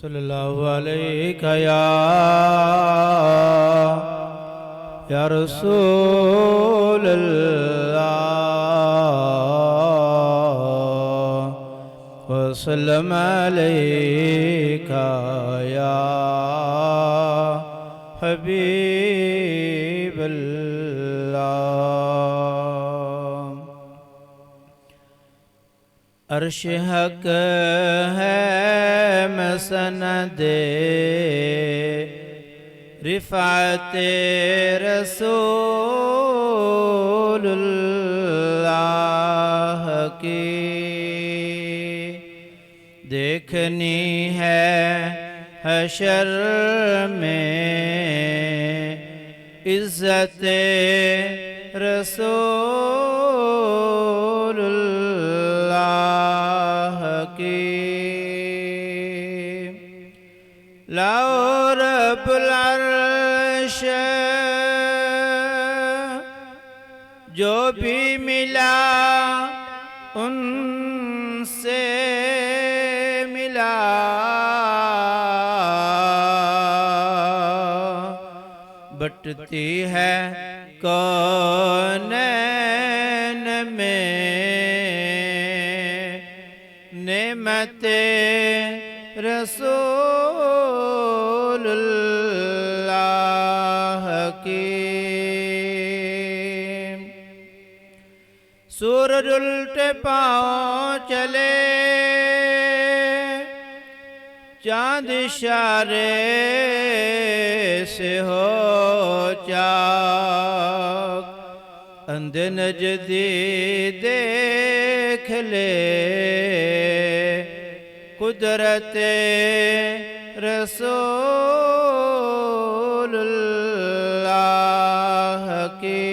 صلی اللہ علیہ یا رسول اللہ وسلم علیکہ یا حبیب اللہ۔ عرش حق ہے مسند رفعت رسول اللہ کی، دیکھنی ہے حشر میں عزت رسول اللہ کی۔ لاؤ رب العرش جو بھی ملا ان سے ملا، بٹتی ہے کونین میں نعمت رسول اللہ کی۔ سورج الٹے پاؤں چلے، چاند اشارے سے ہو چاک، اندھے نجدی دیکھ لے قدرت رسول اللہ کی۔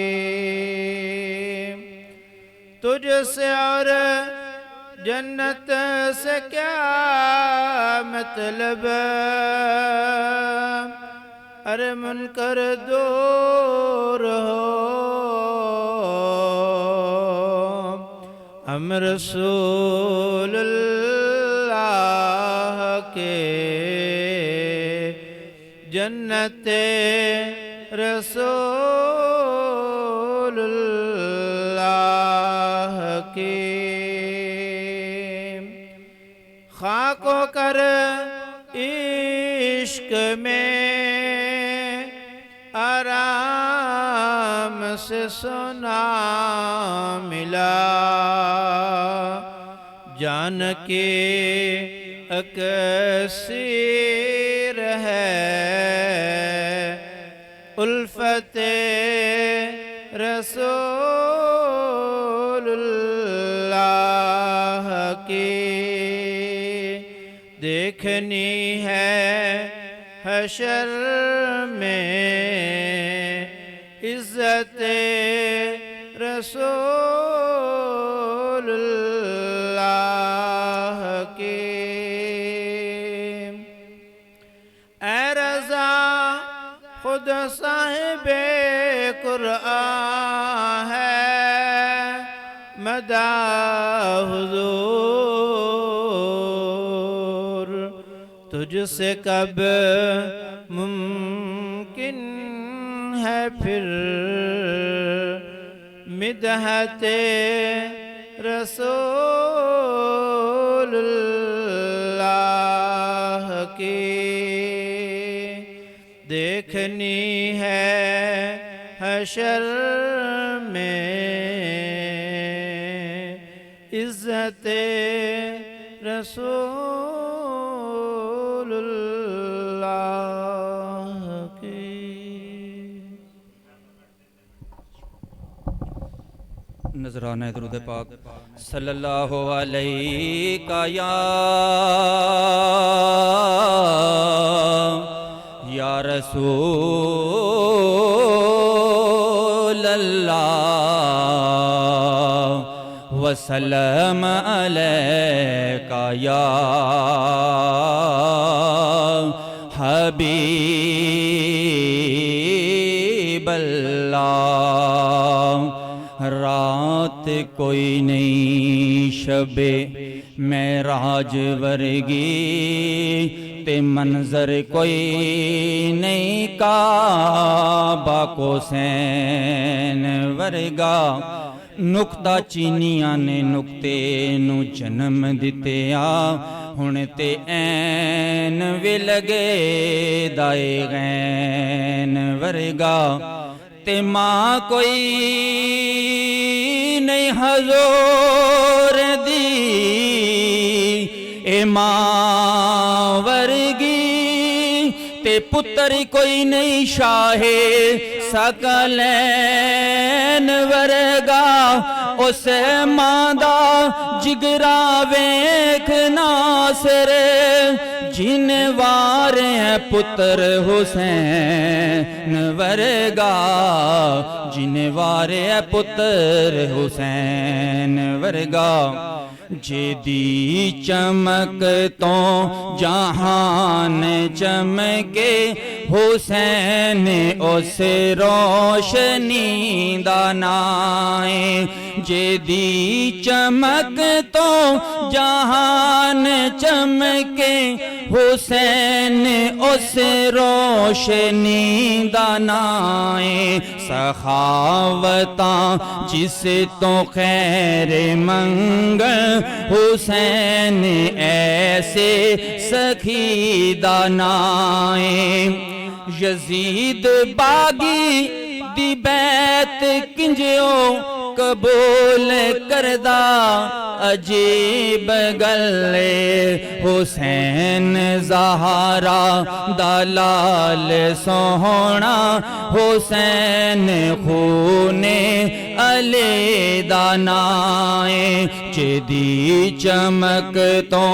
تجھ سے اور جنت سے کیا مطلب، ارے منکر دور ہو، ہم رسول اللہ کے جنت رسول اللہ کی۔ خاک و کر عشق میں آرام سے سونا ملا، جان کی اکسیر ہے الفت رسول اللہ کی، دیکھنی ہے حشر میں عزت رسول اللہ کی۔ اے رضا خود صاحب قرآن ہے، مدح حضور تجھ سے کب ممکن ہے پھر مدحت رسول اللہ کی، دیکھنی ہے حشر میں عزت رسول اللہ کی۔ نذرانہ درود پاک صلی اللہ علیہ یا رسول اللہ وسلم علیکہ یا حبیب اللہ۔ رات کوئی نہیں شب معراج ورگی تے منظر کوئی نہیں کعبہ کو حسین ورگا نکتہ چینیاں نے نکتے نو جنم دتے آ ہن تے این وی لگے دائے غین ورگا تے ماں کوئی نہیں حضور دی اے ماں ورگی تے پتر کوئی نہیں شاہ ثقلین ورگا اس ماں دا جگرا ویکھ ناصر جن وارے پتر حسین ورگا جن وارے پتر حسین ورگا جیدی چمک تو جہان چمکے حسین اس روشنی دا نائیں جیدی چمک تو جہان چمکے حسین اس روشنی دا نائیں سخاوتاں جس تو خیر منگل حسین ایسے سخی دا نائیں یزید باغی دی بیت کنجیو قبول کردہ عجیب گلے حسین زہرا دلال سوہنا حسین خون علی دانائیں جدی چمک تو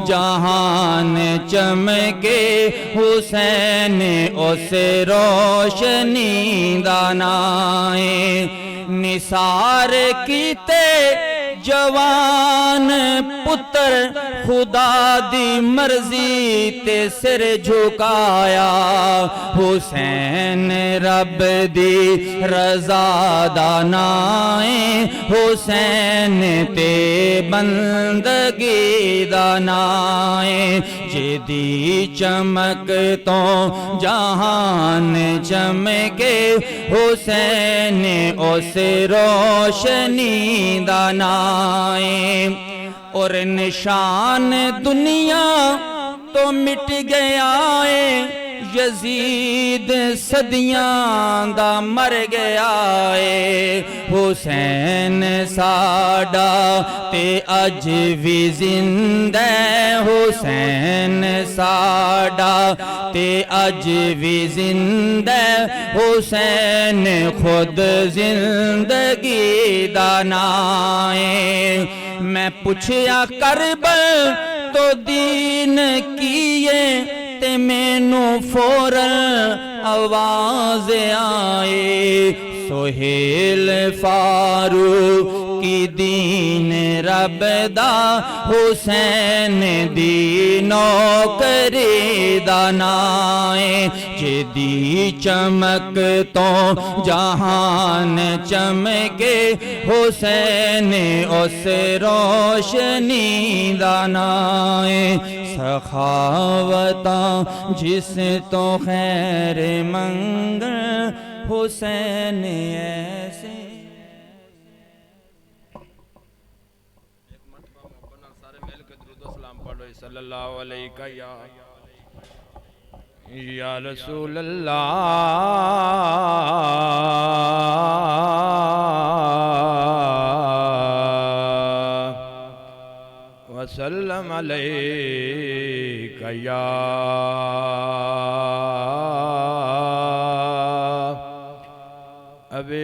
جہان چمکے حسین اس روشنی دانائیں نثار کیتے جوان پتر خدا دی مرضی تے سر جھکایا حسین رب دی رضا دانائیں حسین تے بندگی دانائیں جدی چمک تو جہان چمکے حسین اس روشنی دانائیں اور نشان دنیا تو مٹ گیا ہے یزید صدیاں دا مر گیا ہے حسین ساڈا تے اج وی زندہ حسین ساڈا تے اج وی زندہ حسین خود زندگی دانائیں میں پوچھیا کربل تو دین کیے تے مینو فوراً آواز آئے سہیل فاروق کی دین رب دا حسین دی نوکری دانائیں جدی چمک تو جہان چمکے حسین اس روشنی دانائیں سخاوتاں جس تو خیر منگل حسین ایسے صلی اللہ علیہ یا رسول اللہ وسلم علیہ یا حبیب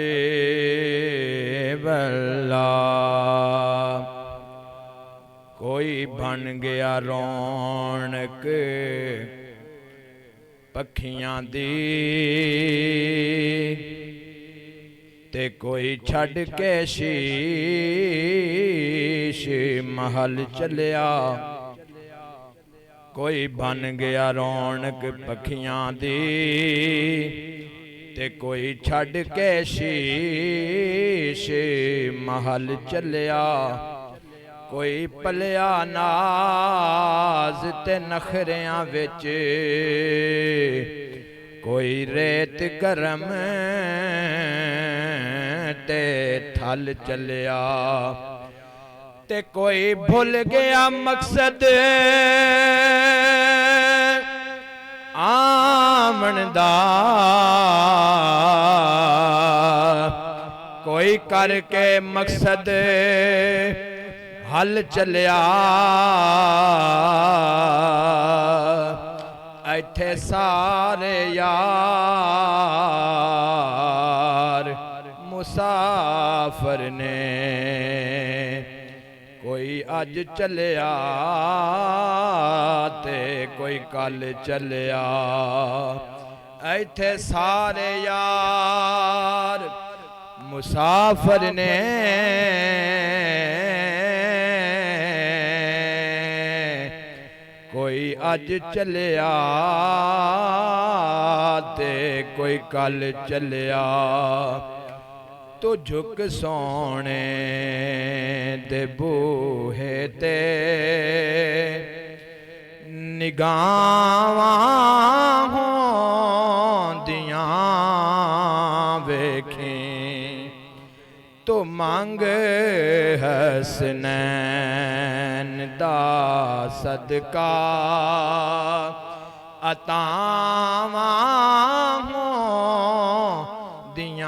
اللہ کوئی بن گیا رونق پکھیاں دی تے کوئی چھڑ کے شیش محل چلیا کوئی بن گیا رونق پکھیاں دی تے کوئی چھڑ کے شیش محل چلیا کوئی پلیا ناز تے نخریاں وچ کوئی ریت گرم تے تھل چلیا تے کوئی بھول گیا مقصد آمن دا کوئی کر کے مقصد حل چلیا ایتھے سارے یار مسافر نے کوئی اج چلیا تے کوئی کل چلیا ایتھے سارے یار مسافر نے کوئی اج چلیا تے کوئی کل چلیا تو جھک سونے دے بوہے تے نگاہاں ہوندیاں ویکھیں تو مانگ حسنین دا صدقہ عطاواں ہوندیاں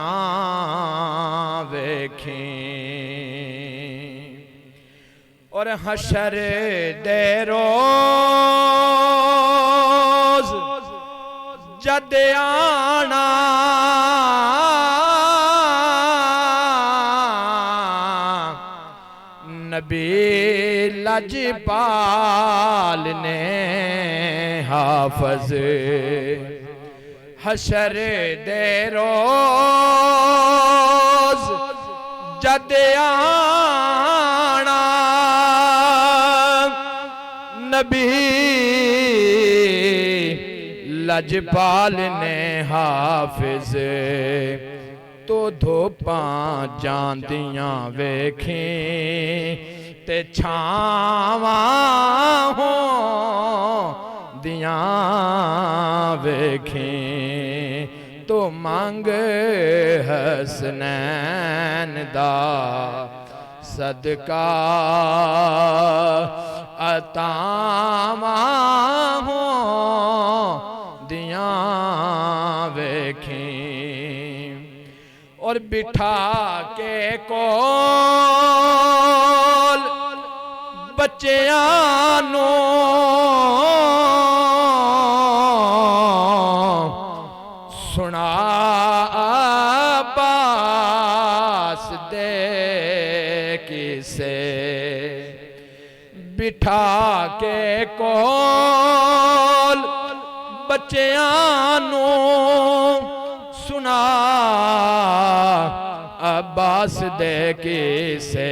ویکھیں اور حشر دے روز جد آنا نبی لجپال نے حافظ حشر دے روز جد آنا نبی لجپال نے حافظ تو دھوپاں جاندیاں ویکھیں تے چھاواں ہوندیاں ویکھیں تو مانگ حسنین دا صدقہ عطاواں ہوندیاں ویکھیں اور بٹھا کے کول بچیاں نو سنا عباس دے کسے بٹھا کے کول بچیاں نو سنا عباس دے کسے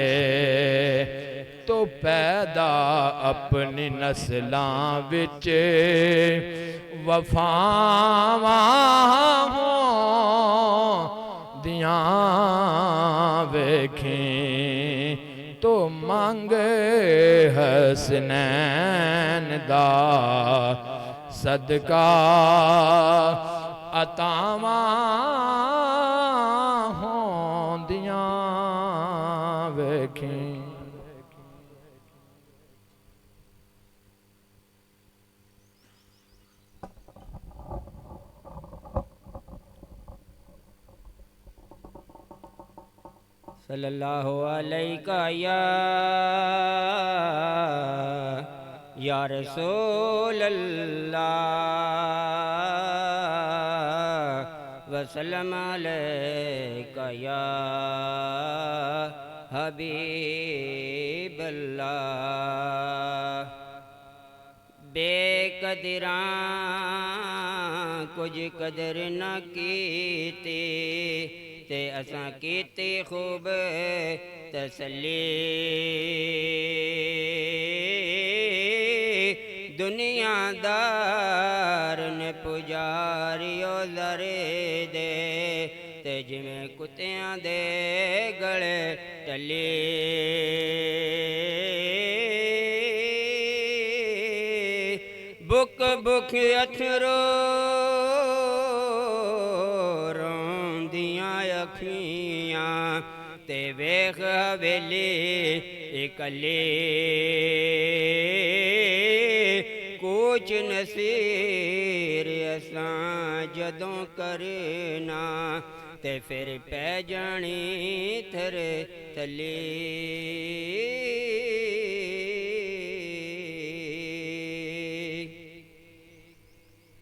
تو پیدا اپنی نسلاں وچ وفاواں ہوندیاں ویکھیں تو مانگ حسنین دا صدقہ عطاواں ہوندیاں ویکھیں صلی اللہ علیہ یا رسول اللہ وسلم علیکہ یا حبیب اللہ بے قدراں کچھ قدر نہ کیتی تے اساں کیتی خوب تسلی دنیا دار نے پجاریو ذرے دے تے جویں کتیاں دے گلے ٹلی بخ اتھرو روندیاں اکھیاں تے ویخ حویلی اکلے کوچ نصیر اساں جدوں کرنا تے پھر پہ جانی تھر تھلے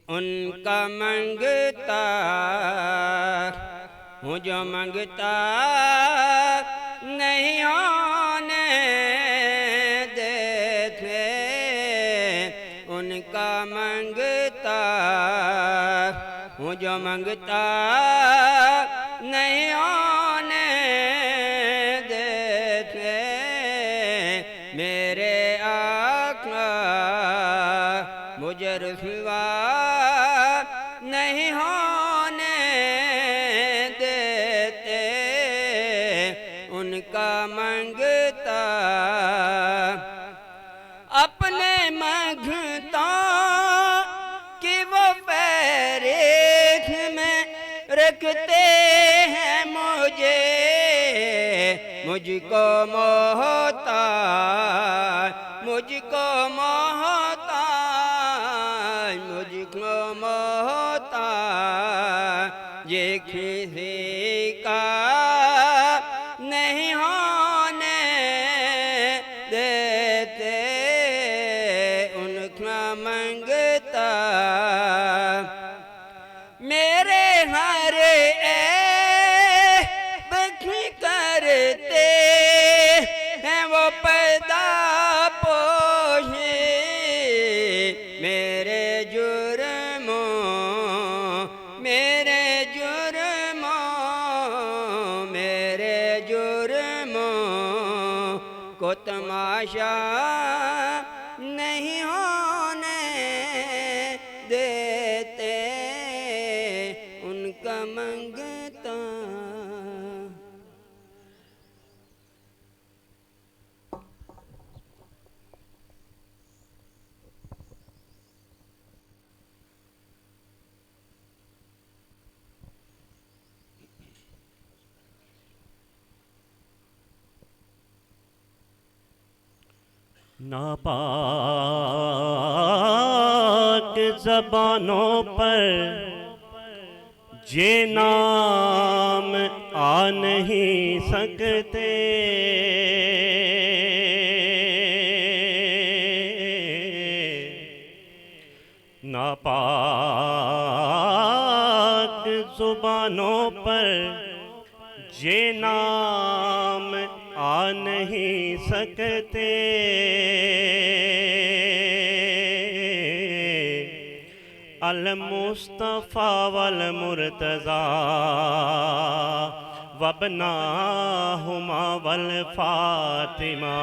ان کا منگتا ہوں جو منگتا نہیں ہونے دیتے ان کا منگتا ہوں جو منگتا نہیں ہونے دیتے میرے آقا مجھے رسوا نہیں ہونے دیتے ان کا منگتا اپنے منگتا کہ وہ پیریکھ میں رکھتے ہیں مجھے مجھ کو محتاج مجھ کو محتاج مجھ کو محتاج یہ کسی کا نہیں ہونے دیتے ان کا منگتا میرے ہر عیب کرتے ہیں وہ پردہ پوشی میرے جرموں کو تماشا نہیں ہونے دیتے ان کا منگتا ناپاک زبانوں پر یہ نام آ نہیں سکتے ناپاک زبانوں پر یہ نام آ نہیں سکتے المصطفیٰ والمرتضیٰ وابناہما والفاطمہ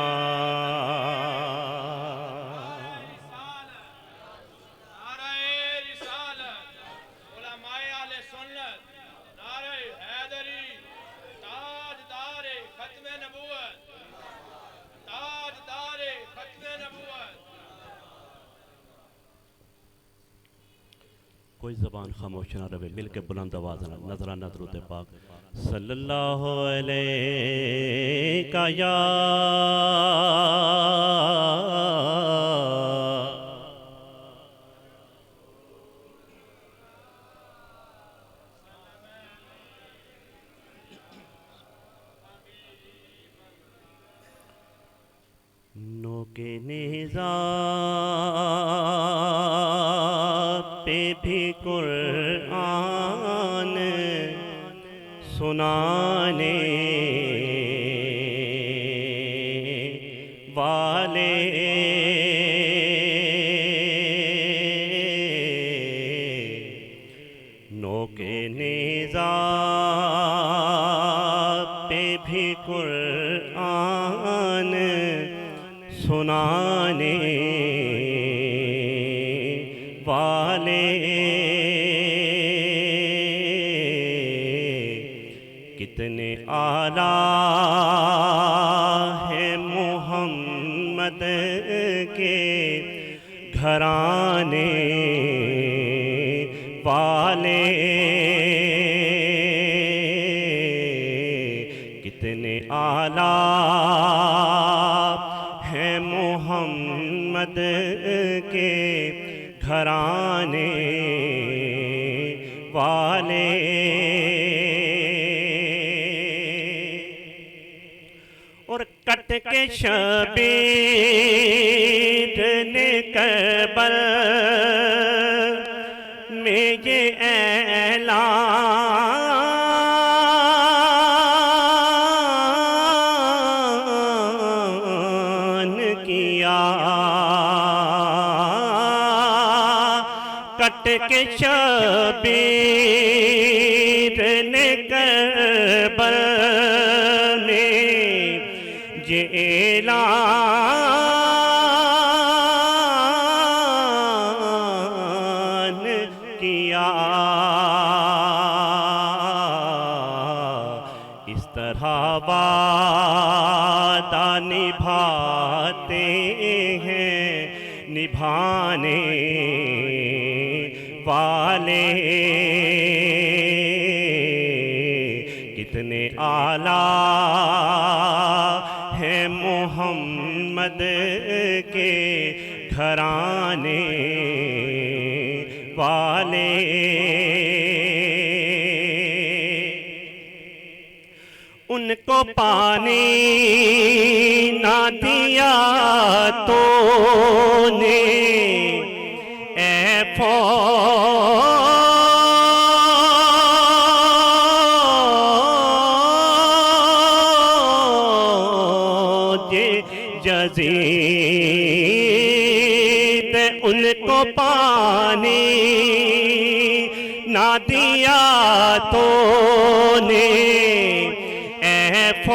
کوئی زبان خاموش نہ رہے مل کے بلند آواز نظرانہ درود پاک صلی اللہ علیہ یا نوک نیزہ پہ بھی قرآن سنانے والے نوک نیزہ پہ بھی قرآن سنانے والے کتنے اعلیٰ ہیں محمد کے گھرانے والے کتنے اعلیٰ ہیں محمد کے گھرانے والے اور کٹ کے شبیر نے کربل میں یہ اعلان کیا کٹ کے شبیر نے کربل میں یہ اعلان کیا اس طرح وعدہ نبھاتے ہیں نبھانے والے کتنے اعلیٰ ہیں محمد کے گھرانے والے ان کو پانی نہ دیا تو نے اے فوج یزید ان کو پانی نہ دیا تو نے اے فوج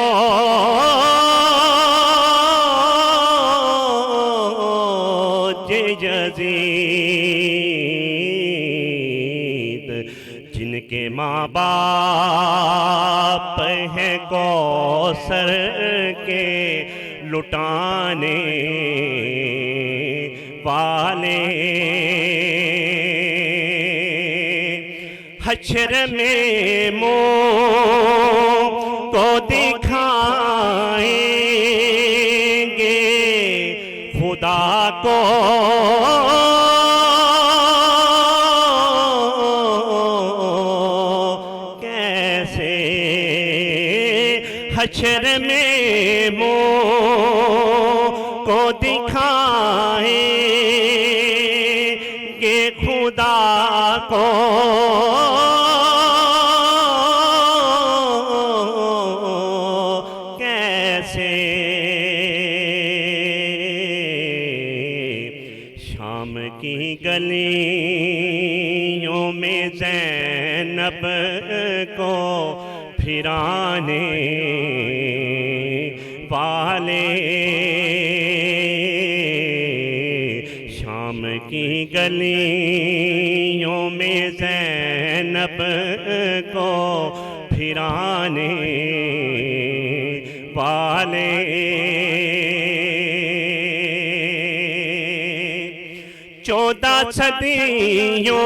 یزید جن کے ماں باپ ہیں کوثر کے لٹانے والے حشر میں منہ کو دکھائیں گے خدا کو کیسے حشر میں منہ کو دکھائیں گے خدا کو کیسے شام کی گلیوں میں زینب کو پھرانے والے شام کی گلیوں میں زینب کو پھرانے والے 14 صدیوں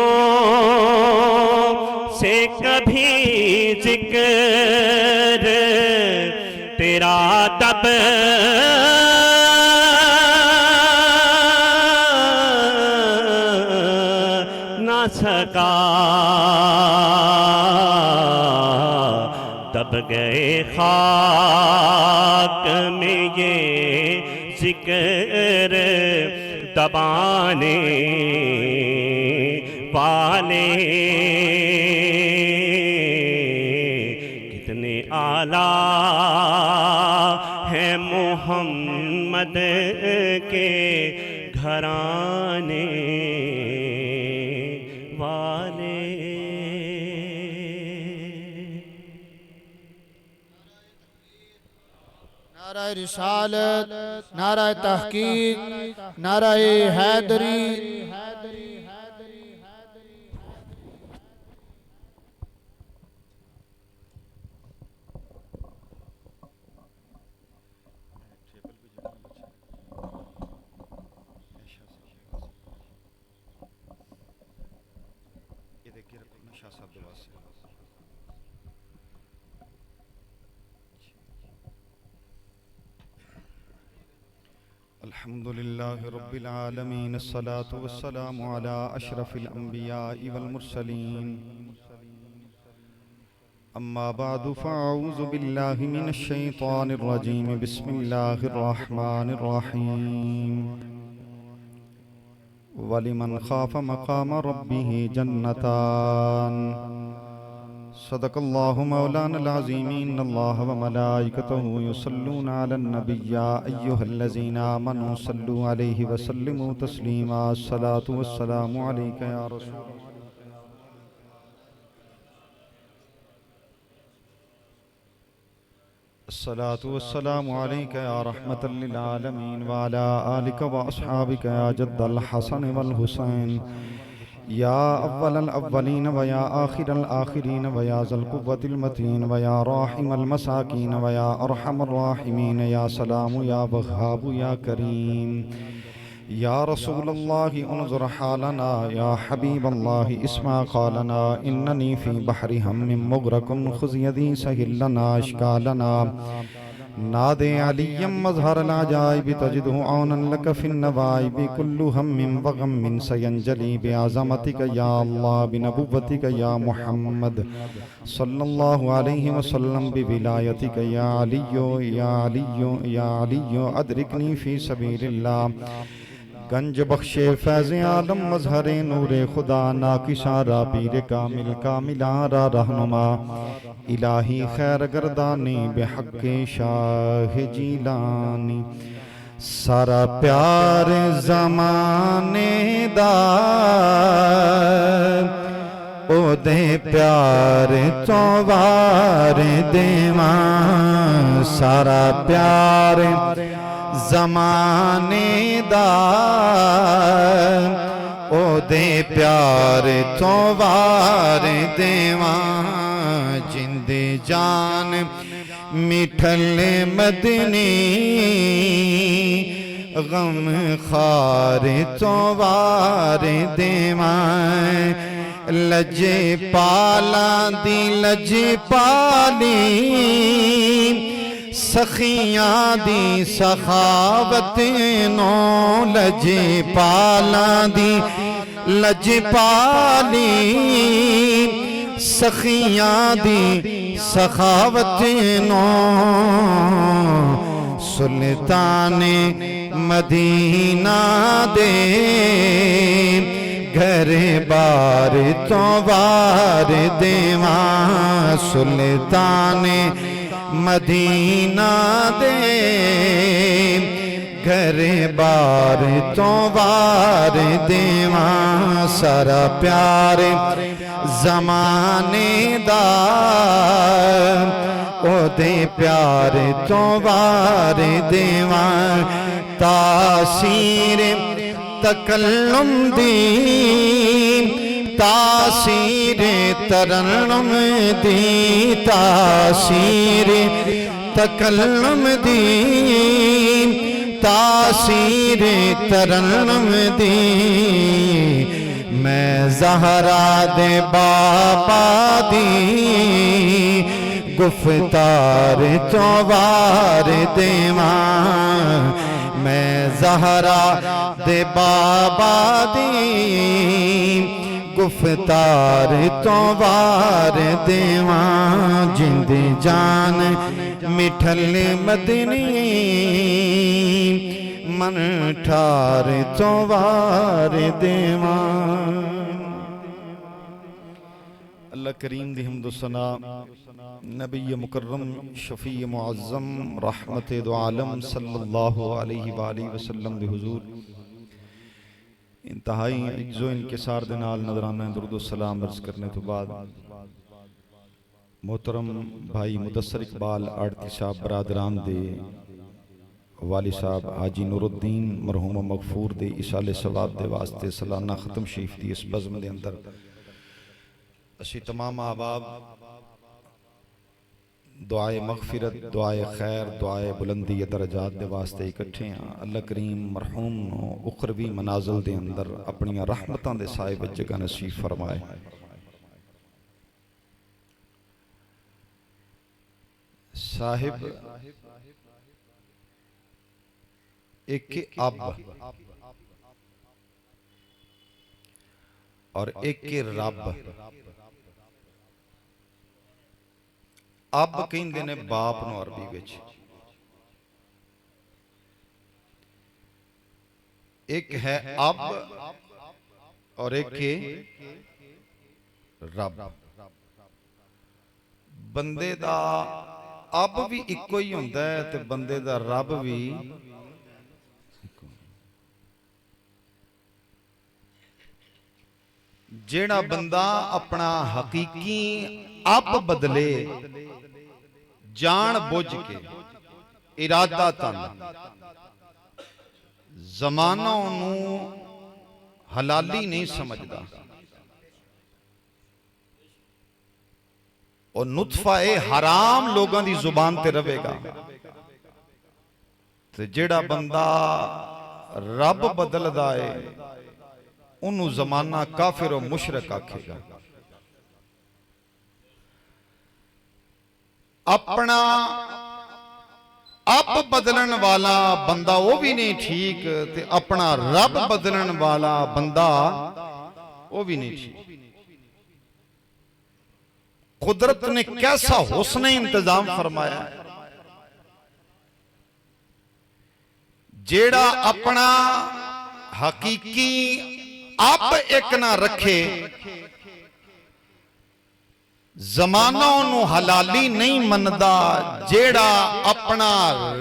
سے کبھی ذکر تیرا تب نہ سکا دب گئے خاک میں یہ ذکر دبانے والے کتنے اعلیٰ ہیں محمد کے گھرانے والے. نعرہ رسالت، نعرہ تحقیق، نعرہ حیدری. یہ دیکھیے رکھنا الحمد لله رب العالمين، الصلاة والسلام على أشرف الأنبياء والمرسلين. أما بعد فأعوذ بالله من الشيطان الرجيم. بسم الله الرحمن الرحيم. ولمن خاف مقام ربه جنتان. صدق الله مولانا العظيم. إن الله وملائكته يصلون على النبي يا أيها الذين آمنوا صلوا عليه وسلموا تسليما. الصلاة والسلام عليك يا رسول الله. الصلاة والسلام عليك يا رحمة للعالمين وعلى آلك وأصحابك يا جد الحسن والحسين يا أول الأولين ويا آخر الآخرين ويا ذا القوة المتين ويا راحم المساكين ويا أرحم الراحمين يا سلام يا وهاب يا كريم يا رسول الله انظر حالنا يا حبيب الله اسمع قالنا إنني في بحر هم مغرق خذ يدي سهل لنا أشكالنا نادي عليا مظهر العجائب تجده عونا لك في النوائب كل هم وغم سينجلي بعظمتك يا الله بنبوتك يا محمد صلى الله عليه وسلم بولايتك يا علي يا علي يا علي أدركني في سبيل الله گنج بخش فیض عالم مظہر نور خدا ناکشارہ پیر کامل کاملارہ رہنما الہی خیر گردانی بحق شاہ جیلانی سارا پیار زمانے دا او دے پیار چوار دیواں سارا پیار زمانے دا او دے پیار چوار دیواں جند جان مٹھل مدنی غم خار چوار دیواں لجے پالا دی لجے پالی سخیاں دی سخاوت نو لجے پالا دی لج پالی سخیاں دی سخاوت نو سلطان مدینہ دے گھر بار چوار دیواں سلطان مدینہ دے گھر بار چوار دیواں سارا پیار زمانے دا او دے پیار چوار دیواں تاثیر تکلم دی تاثیر ترنم دی تاثیر تکلم دی تاثیر ترنم دی میں زہرا دے بابا دی گفتار چوار دیواں میں زہرا دے بابا دی گفتار چوار دیواں جند جان مٹھل مدنی من ٹھار چوار دیواں اللہ کریم دی حمد و ثنا نبی مکرم شفیع معظم رحمت دو عالم صلی اللہ علیہ وآلہ وسلم دی حضور انتہائی عجز و انکسار دنال نظرانہ درود و سلام عرض کرنے تو بعد محترم بھائی مدثر اقبال آڑتی صاحب برادران دے والی صاحب حاجی نور الدین مرحوم و مغفور دے اشال ثواب دے واسطے سالانہ ختم شریف دی اس بزم دے اندر اسی تمام احباب دعائے مغفرت دعائے خیر دعائے بلندی درجات دے واسطے اکٹھے ہیں اللہ کریم مرحوم نو اخروی منازل دے اندر اپنی رحمتاں دے سائے وچ جگہ نصیب فرمائے صاحب ایک اب اور ایک رب. اب کہندے نے باپ نو عربی وچ. ایک ہے اب اور ایک رب. بندے دا اب بھی ایکو ہی ہوندا ہے تے بندے دا رب بھی جیڑا بندہ اپنا حقیقی اب بدلے جان بوجھ کے ارادہ تن زمانہ انہوں حلالی نہیں سمجھدا اور نطفہ حرام لوگاں دی زبان تے رہے گا تے جیڑا بندہ رب بدل دائے انہوں زمانہ کافر و مشرک آکھے گا. اپنا اب بدلن والا بندہ وہ بھی نہیں ٹھیک تے اپنا رب بدلن والا بندہ وہ بھی نہیں ٹھیک. قدرت نے کیسا حسن انتظام فرمایا ہے. جیڑا اپنا حقیقی اب ایک نہ رکھے زمانہ انہوں حلالی نہیں مندا. جیڑا اپنا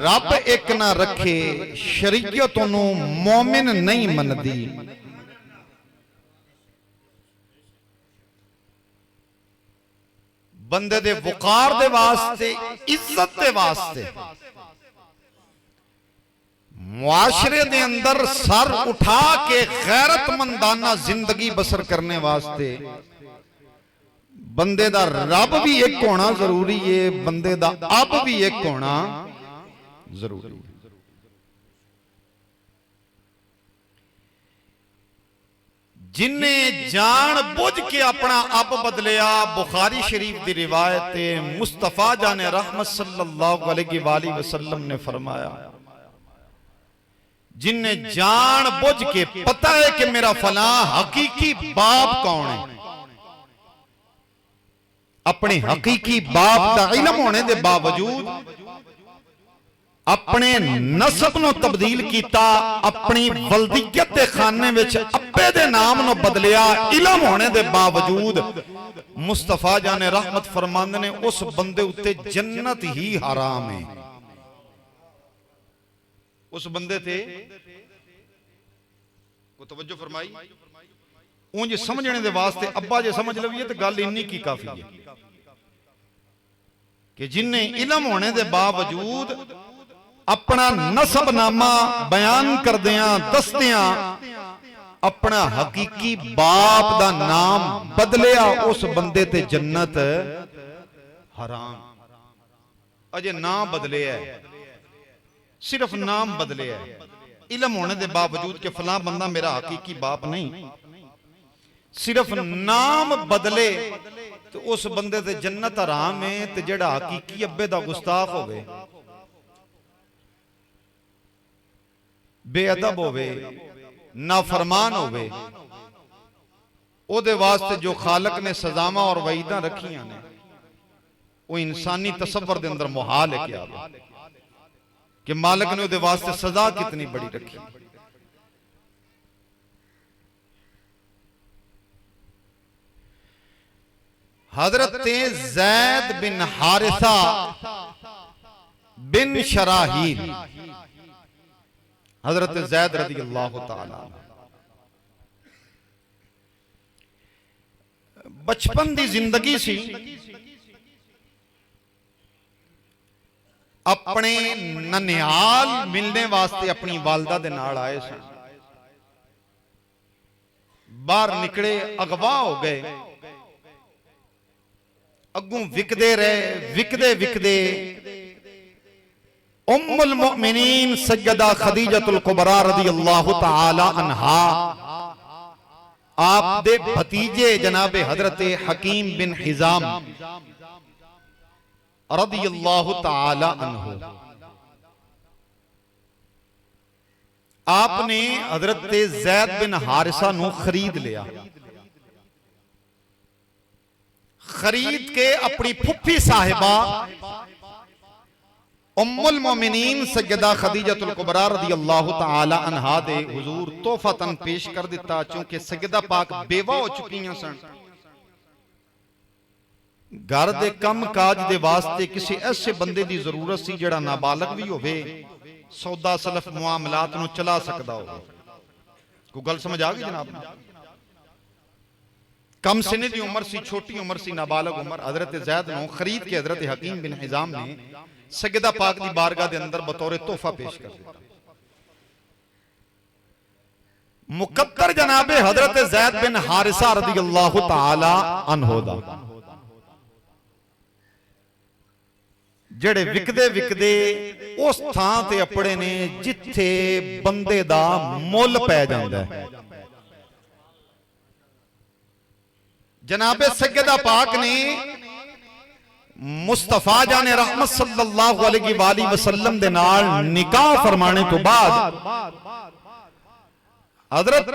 رب ایک نہ رکھے شریعت انہوں مومن نہیں مندی. بندے دے وقار دے واسطے عزت دے واسطے معاشرے دے اندر سر اٹھا کے غیرت مندانہ زندگی بسر کرنے واسطے بندے دا رب بھی ایک ہونا ضروری ہے, بندے دا اب بھی ایک ہونا ضروری ہے. جنہیں جان بوجھ کے اپنا اب بدلیا, بخاری شریف دی روایت مصطفیٰ جان رحمت صلی اللہ علیہ وآلہ وسلم نے فرمایا, جنہیں جان بوجھ کے پتہ ہے کہ میرا فلاں حقیقی باپ کون ہے, اپنے حقیقی باپ دا علم ہونے دے باوجود اپنے نسب نو تبدیل کیتا, اپنی ولدیت دے خانے وچ ابے دے نام نو بدلیا علم ہونے دے باوجود. مصطفیٰ جان رحمت فرماندے نے اس بندے اتے جنت ہی حرام ہے. اس بندے تھے کو توجہ فرمائی اونج سمجھنے دے واسطے ابا جے سمجھ لویے تو گل انی کی کافی ہے کہ جنہیں علم ہونے دے باوجود اپنا نسب نامہ بیان کر دیاں دستیاں اپنا حقیقی باپ دا نام بدلیا, اس بندے تے جنت حرام. اجے نام بدلے ہے, صرف نام بدلے ہے, علم ہونے دے باوجود کہ فلاں بندہ میرا حقیقی باپ نہیں, صرف نام بدلے تو اس بندے تے جنت حرام ہے. تے جڑا حقیقی ابے دا گستاخ ہوئے, بے ادب ہوئے, نافرمان ہوئے, او دے واسطے جو خالق نے سزاواں اور وعیداں رکھیاں نے وہ انسانی تصور دے اندر محال ہے کیا کہ مالک نے او دے واسطے سزا کتنی بڑی رکھی. حضرت زید بن حارثہ بن شراحیل, حضرت زید رضی اللہ تعالی بچپن دی زندگی سی, اپنے ننیال ملنے واسطے اپنی والدہ دے نال آئے سن. باہر نکڑے اغوا ہو گئے, اگوں وکدے رہے, وکدے وکدے ام المؤمنین سیدہ خدیجۃ الکبریٰ رضی اللہ تعالی عنہا آپ دے بھتیجے جناب حضرت حکیم بن حزام رضی اللہ تعالی عنہ، آپ نے حضرت زید بن حارثہ نو خرید لیا، خرید کے اپنی پھپھی صاحبہ ام المومنین سیدہ خدیجہ الکبریٰ رضی اللہ تعالی عنہا دے حضور تحفتاً پیش کر دیتا، چونکہ سیدہ پاک بیوہ ہو چکی ہیں سن، گھر دے کم کاج دے واسطے کسی ایسے بندے دی ضرورت سی جڑا نابالغ بھی ہوئے، سودا سلف معاملات نو چلا سکدا ہو۔ کوئی گل سمجھ آگئی جناب؟ کم سنے دی عمر سی، چھوٹی عمر سی، نابالغ عمر، حضرت زید نو خرید کے حضرت حکیم بن حزام نے سیدہ پاک دی بارگاہ دے اندر بطور تحفہ پیش کر دیتا۔ مقدر جناب حضرت زید بن حارثہ رضی اللہ تعالی عنہ دا، جڑے وکدے وکدے اس تھان تے اپڑے نے جتھے بندے دا مول پہ جاندہ ہے۔ جناب سیدہ پاک نے مصطفیٰ جان رحمت صلی اللہ علیہ وآلہ وسلم دے نال نکاح فرمانے تو بعد حضرت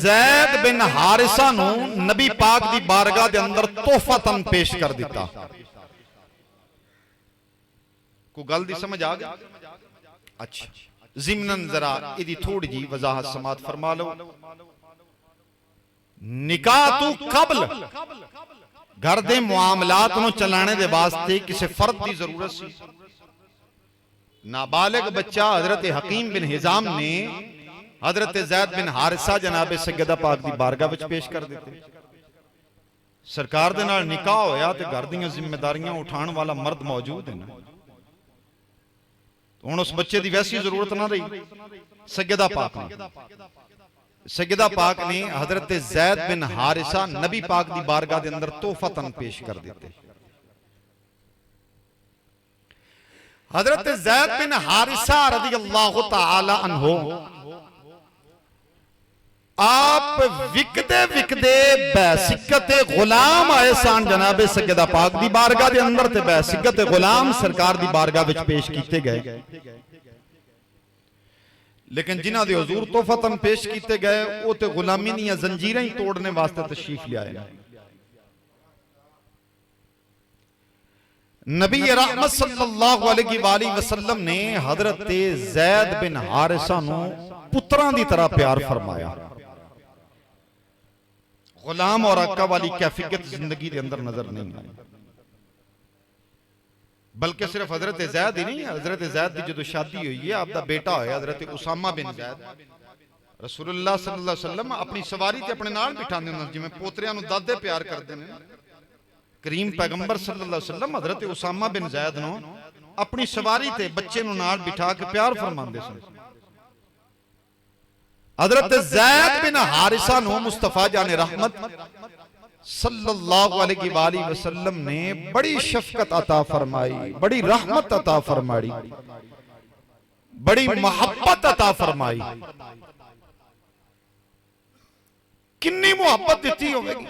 زید بن حارثہ نو نبی پاک دی بارگاہ دے اندر تحفتاً پیش کر دیتا۔ کو گل دی سمجھ آگا؟ اچھا ضمناً ذرا ادھی تھوڑی جی وضاحت سماعت فرما لو۔ نکاح تو قبل گھر دے معاملات نو چلانے دے واسطے کسی فرد دی ضرورت سی، نابالغ بچہ حضرت حکیم بن حزام نے حضرت زید بن حارثہ جناب سیدہ پاک دی بارگاہ وچ پیش کر دیتے۔ سرکار دے نال نکاح ہویا تے گھر دیاں ذمہ داریاں اٹھان والا مرد موجود ہے نا، ہن اس بچے دی ویسی ضرورت نہ رہی۔ سیدہ پاک نے حضرت زید بن حارثہ نبی پاک دی بارگاہ دے اندر تحفتاً پیش کر دیتے۔ حضرت زید بن حارثہ رضی اللہ تعالی عنہ آپ وکدے وکدے بیسکت غلام آئے سان جناب سیدہ پاک دی بارگاہ دے اندر تے بیسکت غلام سرکار دی بارگاہ وچ پیش کیتے گئے، لیکن جنہ دے حضور تحفتاً پیش کیتے گئے وہ تے غلامی نہیں زنجیریں ہی توڑنے واسطے تشریف لے آئے۔ نبی رحمت صلی اللہ علیہ وآلہ وسلم نے حضرت زید بن حارثہ نو پتران دی طرح پیار فرمایا۔ غلام اور آقا والی کیفیت زندگی دے اندر نظر نہیں آئی، بلکہ صرف حضرت زید ہی نہیں، حضرت زید دی جدو شادی ہوئی ہے آپ دا بیٹا ہویا حضرت اسامہ بن زید، رسول اللہ صلی اللہ علیہ وسلم اپنی سواری تے اپنے نال بٹھا دے جی میں پوتریاں نو دادے پیار کر دے، کریم پیغمبر صلی اللہ علیہ وسلم حضرت اسامہ بن زید نو اپنی سواری تے بچے نو نال بٹھا کے پیار فرمان دے سن۔ حضرت زید بن حارثہ نو مصطفیٰ جان رحمت صلی اللہ علیہ وآلہ وسلم نے بڑی شفقت عطا فرمائی، بڑی رحمت عطا فرمائی، بڑی محبت عطا فرمائی۔ کنی محبت دیتی ہوئے گی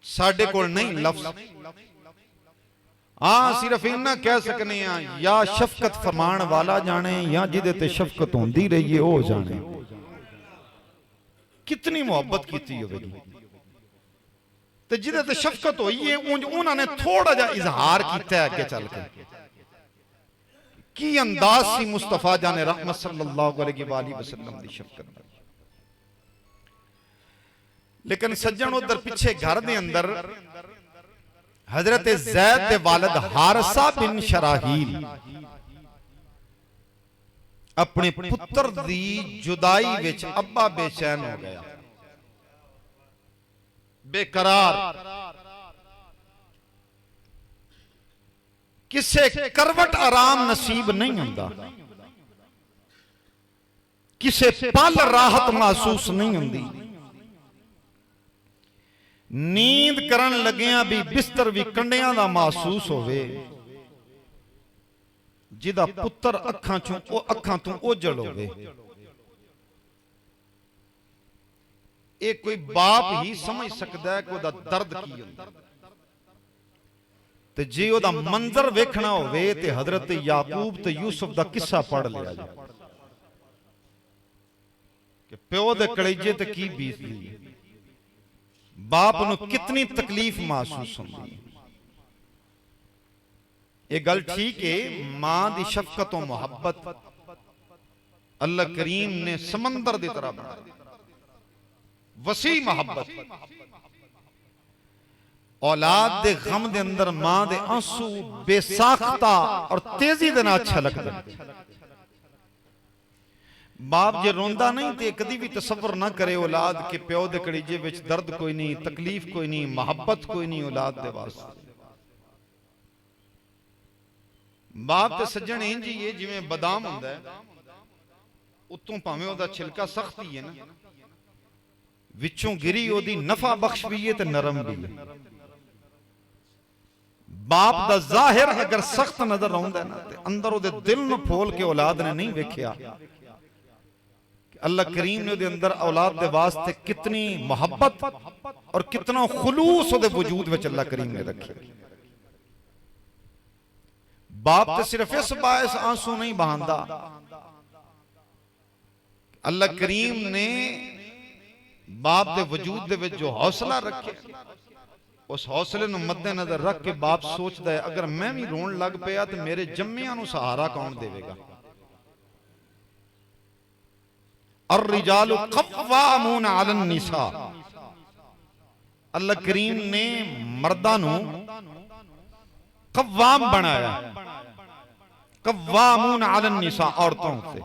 ساڑھے کول نہیں لفظ، ہاں صرف انہاں کہہ سکنے ہیں یا شفقت فرمان والا جانے یا جدے تے شفقت ہوندی رہی ہے او جانے۔ کتنی محبت کیتی ہوئے گی تو جدے تے شفقت ہوئی ہے انہوں نے تھوڑا جا اظہار کیتا ہے آگے چل کے کی انداز سی مصطفیٰ جان رحمت صلی اللہ علیہ وآلہ وسلم دی شفقت۔ لیکن سجن ادھر پیچھے گھر دے اندر حضرت زید دے والد حارثہ بن شراحیل اپنے پتر دی جدائی وچ ابا بے چین ہو گیا، بے قرار، کسے کروٹ آرام نصیب نہیں ہوندا، کسے پل راحت محسوس نہیں ہوندی، نیند کرن لگیاں بھی بستر بھی کنڈیاں دا محسوس ہوئے، جدہ پتر اکھاں تو اوجڑ ہوئے۔ ایک کوئی باپ ہی سمجھ سکتا ہے کہ وہ دا درد کی ہوندہ۔ تے جے او دا منظر ویکھنا ہوئے تے حضرت یعقوب تے یوسف دا قصہ پڑھ لیا جائے کہ پیو دے کلیجے تے کی بیت دی، باپ نو کتنی تکلیف محسوس ہوندی۔ یہ گل ٹھیک ہے، ماں دی شفقت و محبت اللہ کریم نے سمندر دی طرح بنا دی، وسیع محبت۔ اولاد دے غم دے اندر ماں دے آنسو بے ساختہ اور تیزی دے نہ اچھا لگتا ہے۔ باپ جے روندہ نہیں تے کدی بھی تصور نہ کرے اولاد کہ پیو دے کلیجے وچ درد کوئی نہیں، تکلیف کوئی نہیں، محبت کوئی نہیں اولاد دے واسطے۔ باپ تے سجن انج ہی ہے جویں بادام ہوندا ہے، اتوں پاویں او دا چھلکا سخت ہی ہے نا، وچوں گری او دی نفع بخش بھی ہے تے نرم بھی ہے۔ باپ دا ظاہر اگر سخت نظر ہوندا ہے نا تے اندر او دے دل نو پھول کے اولاد نے نہیں ویکھیا اللہ کریم نے دے اندر اولاد دے واسطے کتنی محبت اور کتنا خلوص دے وجود وچ اللہ کریم نے رکھے۔ باپ تے صرف اس باعث آنسو نہیں بہاندا، اللہ کریم نے باپ دے وجود دے وچ جو حوصلہ رکھے، اس حوصلے نو مد نظر رکھ کے باپ سوچدا ہے اگر میں بھی رون لگ پیا تے میرے جمیاں نو سہارا کون دے گا۔ الرجال قوامون علی النساء، اللہ کریم نے مردانو قوام بنایا، قوامون علی النساء، عورتوں سے۔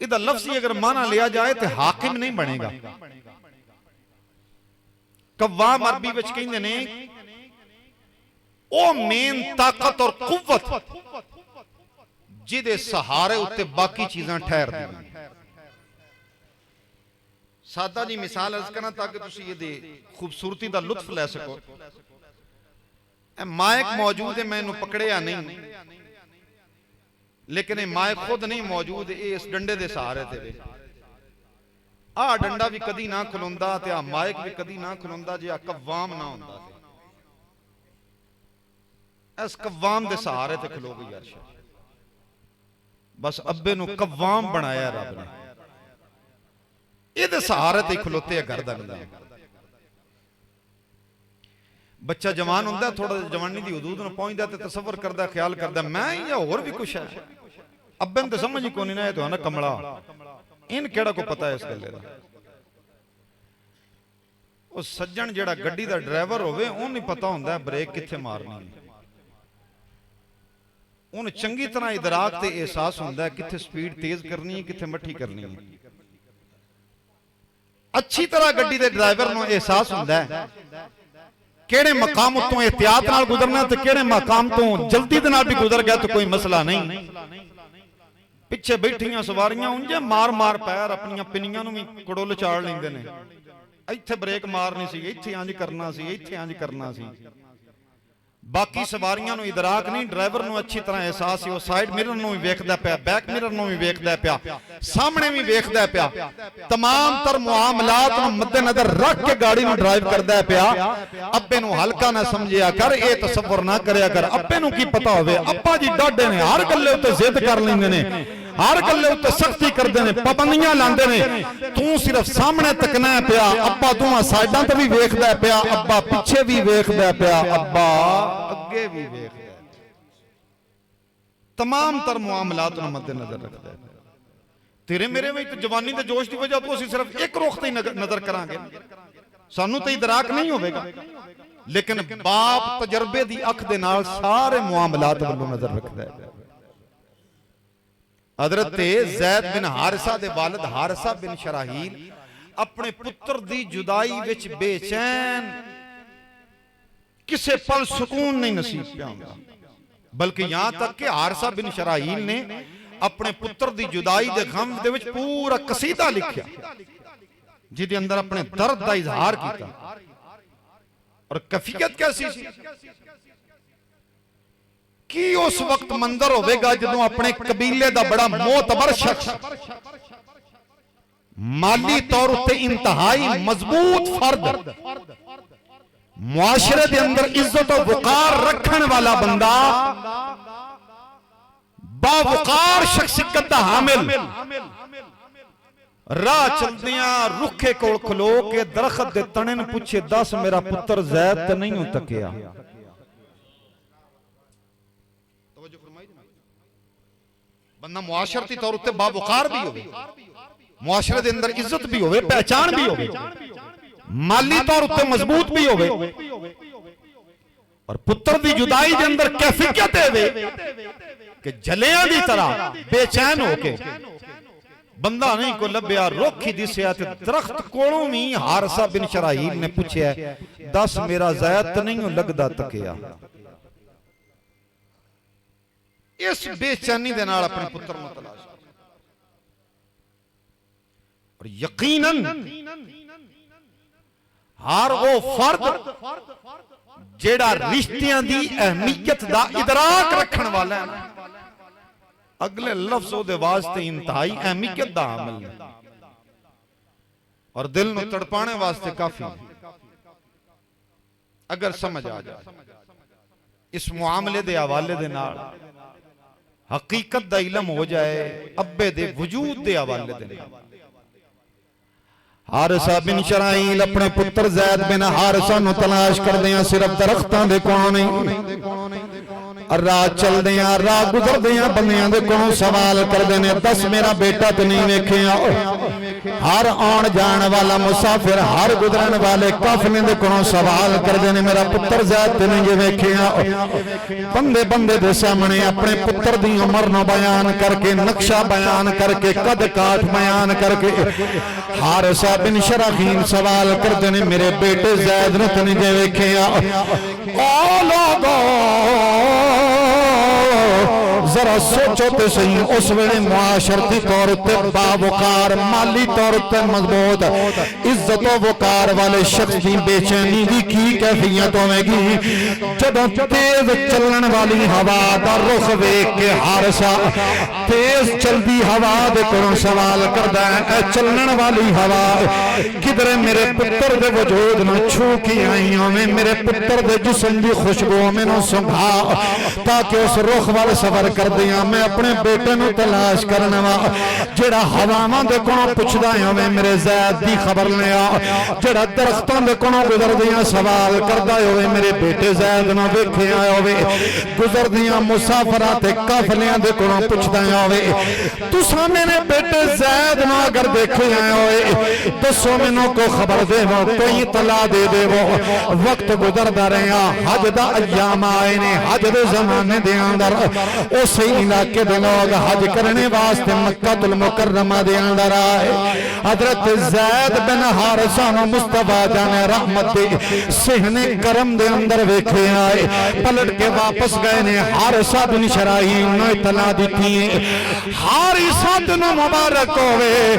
ادھا لفظی اگر معنی لیا جائے تو حاکم نہیں بنے گا۔ قوام عربی وچ کہندے نے او مین طاقت اور قوت جدے سہارے اتے باقی چیزاں ٹھہر دی۔ سادہ جی مثال عرض کرنا تاکہ تسی یہ دے خوبصورتی دا لطف لے سکو۔ مائک موجود ہے، میں انہوں پکڑیا نہیں، لیکن مائک خود نہیں موجود ہے، اس ڈنڈے دے سہارے تھے۔ ڈنڈا بھی کدی نہ کھلوندا تے مائک بھی کدی نہ کھلوندا جے قوام نہ ہوندا۔ اس قوام دے سہارے تے کھلو گئی عرش، بس ابے نو قوام بنایا رب نے، یہ دے سہارے تے کھلوتے ہیں گردن دا۔ بچہ جوان ہوندہ ہے، تھوڑا جوانی دی حدود نو پہنچدا تے تصور کردا، خیال کردا میں یا اور بھی کچھ ہے، ابن تے سمجھ ہی کونی نہ ہے تو ہے نا کمڑا، ان کیڑا کو پتہ ہے اس گلے دا۔ اس سجن جیڑا گڈی دا ڈرائیور ہوئے اون نہیں پتہ ہوندہ ہے بریک کتھے مارنی ہے، اون چنگی طرح ادراک تے احساس ہوندہ ہے کتھے سپیڈ تیز کرنی ہے کتھے مٹھی کرنی ہے۔ اچھی طرح گڈی دے ڈرائیور نو احساس ہوندہ ہے کیڑے مقام تو احتیاط نال گزرنا تے کیڑے مقام تو جلدی دے نال بھی گزر گیا تو کوئی مسئلہ نہیں۔ پچھے بیٹھیاں سواریاں انجے مار مار پیر اپنیاں پنیاں نو بھی کڑول چاڑ لیندے نے، ایتھے بریک مارنی سی، ایتھے آنج کرنا سی، ایتھے آنج کرنا سی۔ باقی سواریاں نو ادراک نہیں، ڈرائیور نو اچھی طرح احساس ہے، وہ سائیڈ میرر نو بھی ویکھدا پیا، بیک میرر نو بھی ویکھدا پیا، سامنے بھی ویکھدا پیا، تمام تر معاملات نو مد نظر رکھ کے گاڑی نو ڈرائیو کردا پیا۔ ابے نو ہلکا نہ سمجھیا کر، اے تصور نہ کریا کر، ابے نو کی پتہ ہوئے، ابا جی ڈاڈے نے ہر گلے اتے ضد کر لیندے نے، ہر گلے اتے سختی کردے نے، پابندیاں لاندے نے، تو صرف سامنے تکنا پیا، ابا تواں سائیڈاں تے بھی ویکھدا پیا، ابا پیچھے بھی ویکھدا پیا، ابا اگے بھی ویکھدا ہے، تمام تر معاملات نو مد نظر رکھدا ہے۔ تیرے میرے میں تو جوانی دے جوش دی وجہ تو اسی صرف ایک رخ تے نظر کران گے، سانو تے ادراک نہیں ہوئے گا، لیکن باپ تجربے دی اکھ دے نال سارے معاملات والوں نظر رکھدا ہے۔ حضرت زید بن حارثہ دے والد حارثہ بن شراحیل اپنے پتر دی جدائی وچ بے چین، کسے پل سکون نہیں نصیب پہ آنگا، بلکہ یہاں تک کہ حارثہ بن شراحیل نے اپنے پتر دی جدائی دے غم دے وچ پورا قصیدہ لکھیا، جدے اندر اپنے درد دا اظہار کیتا، اور کیفیت کیسی سی کی اس وقت منظر ہوئے گا جدوں اپنے قبیلے دا بڑا معتبر شخص، مالی طور تے انتہائی مضبوط فرد، معاشرے دے اندر عزت و وقار رکھن والا بندہ با وقار شخصیت دا حامل راہ چلدیاں رکھے کول کھلو کے درخت دے تنے نوں پوچھے دس میرا پتر زید تے نہیں ہوں تکیا. بندہ معاشرتی طور تے با وقار بھی ہوئے, معاشرے دے اندر عزت بھی ہوئے, پہچان بھی ہوئے, مالی طور تے مضبوط بھی ہوئے, اور پتر دی جدائی دے اندر کیفیت ہوئے کہ جلیاں دی طرح بے چین ہو کے بندہ نہیں کو لبیا روکھی دی سیات درخت کولوں میں حارثہ بن شراحیل نے پوچھے ہے دس میرا زید نہیں ہوں لگدا تکیا. اس بے چینی دے نال اپنے پتر نوں تلاش اور یقیناً ہر وہ فرد جیڑا رشتیاں دی اہمیت دا ادراک رکھن والا ہے اگلے لفظ دے واسطے انتہائی اہمیت دا عمل ہے اور دل نو تڑپانے واسطے کافی ہے. اگر سمجھ آ جائے اس معاملے دے حوالے دے نال حقیقت دا علم ہو جائے ابے دے وجود دے حوالے دے نال. حارثہ بن شراحیل اپنے پتر زید بن حارثہ نو تلاش کر دیاں صرف درختاں دے کونوں نہیں, راہ چل دیاں راہ گزر دیاں بندیاں دے کونوں سوال کر دینے دس میرا بیٹا تے نہیں ویکھیا. ہر آن جان والا مسافر ہر گزرن والے قافلے دے کونوں سوال کر دینے میرا پتر زید تے نہیں ویکھیا. بندے بندے دے سامنے اپنے پتر دی عمر نو بیان کر کے نقشہ بیان کر کے قد کاٹ بیان کر کے حارثہ بن شراحیل سوال کر دینے میرے بیٹے زید نے تے نہیں ویکھیا. او لوگو ذرا سوچو تے صحیح اس ویلے معاشرتی طور تے باوقار مالی طور تے مضبوط عزت و وقار والے شخص کی بے چینی دی کی کیفیت ہوئے گی جدوں تیز چلن والی ہوا دا رخ ویکھ کے حارثہ تیز چلدی ہوا دے کولوں سوال کردا ہے اے چلن والی ہوا کدھر میرے پتر دے وجود نو چھو کے آئی ہوویں میرے پتر دے جسم دی خوشبو مینوں سنگھا تاکہ اس رخ وال سفر کر دیاں میں اپنے بیٹے نو تلاش کرنا وا جڑا ہواواں دے کولوں پوچھدا ہوویں میرے زید دی خبر لیا جڑا درختاں دے کولوں گزردیاں سوال کردا ہووے میرے بیٹے زید نو ویکھیا ہووے گزردیاں مسافراں تے قافلیاں دے کولوں پوچھدا ہووے تساں میرے بیٹے زید نو اگر دیکھیا ہوئے دسو مینوں کو خبر دیو کوئی اطلاع دے دیو. وقت گزردا رہیا حج دا ایام آئے نے حج دے زمانے دے اندر اسی علاقے دے لوگ حج کرنے واسطے مکہ المکرمہ دے اندر آئے. حضرت زید بن حارثہ نو مصطفیٰ جان رحمت دے صحن کرم دے اندر ویکھے آئے پلٹ کے واپس گئے نے حارثہ بن شراحیل نو اطلاع دیتی حارثہ بن مبارک ہوئے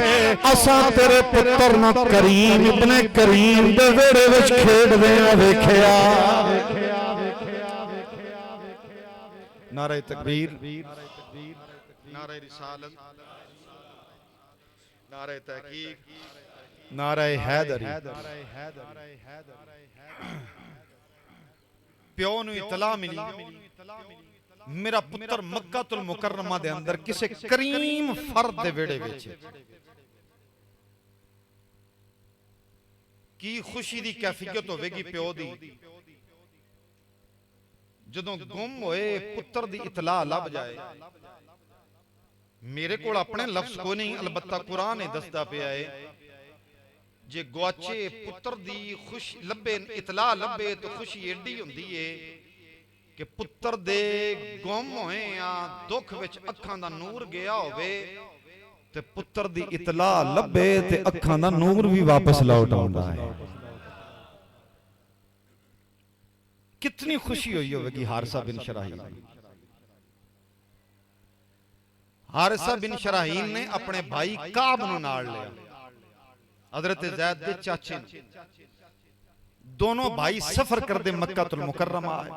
اساں تیرے پتر نو کریم ابن کریم دے ویڑے وچ کھیڈ دیاں ویکھیا. نعرہ تکبیر نعرہ رسالت نعرہ تحقیق نعرہ حیدری. پیو نو اطلاع ملی میرا پتر مکہ المکرمہ دے اندر کسے کریم فرد دے ویڑے وچ کی خوشی دی کیفیت ہوے گی پیو دی جدوں گم ہوئے پتر دی اطلاع لب جائے. میرے کول اپنے لفظ کو نہیں البتہ قرآن دستا پہ آئے جے گواچے پتر دی خوش لبے اطلاع لبے تو خوشی ایڈی ہوندی ہے کہ پتر دے گم ہوئے یا دکھ وچ اکھاں دا نور گیا ہوئے تے پتر دی اطلاع لبے تے اکھاں دا نور بھی واپس لوٹ آوندا ہے. کتنی خوشی ہوئی ہوئے گی حارثہ بن شراحیل. حارثہ بن شراحیل نے اپنے بھائی کعب نو نال لیا حضرت زید دے چاچے دونوں بھائی سفر کر دے مکہ المکرمہ آئے.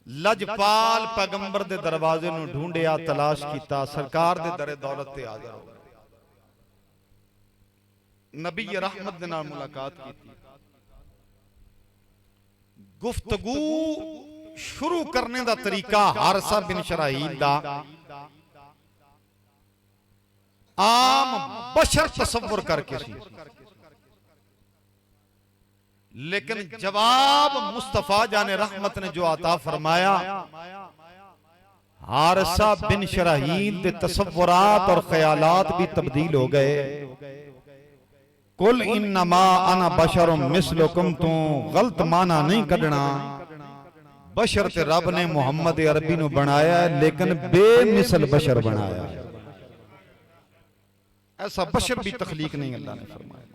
لجپال پیغمبر دے دروازے نو ڈھونڈیا تلاش کیتا سرکار دے در دولت تے حاضر ہو نبی رحمت دے نال ملاقات کیتی. گفتگو شروع کرنے دا طریقہ حارثہ بن شراحیل دا عام بشر تصور کر کے سی، لیکن جواب مصطفیٰ جان رحمت نے جو عطا فرمایا، حارثہ بن شراحیل دے تصورات اور خیالات بھی تبدیل ہو گئے۔ قل انما انا بشر مثلکم، تو غلط معنی نہیں کڈنا، بشر تے رب نے محمد عربی نو بنایا ہے لیکن بے مثل بشر بنایا ہے، ایسا بشر بھی تخلیق نہیں اللہ نے فرمایا۔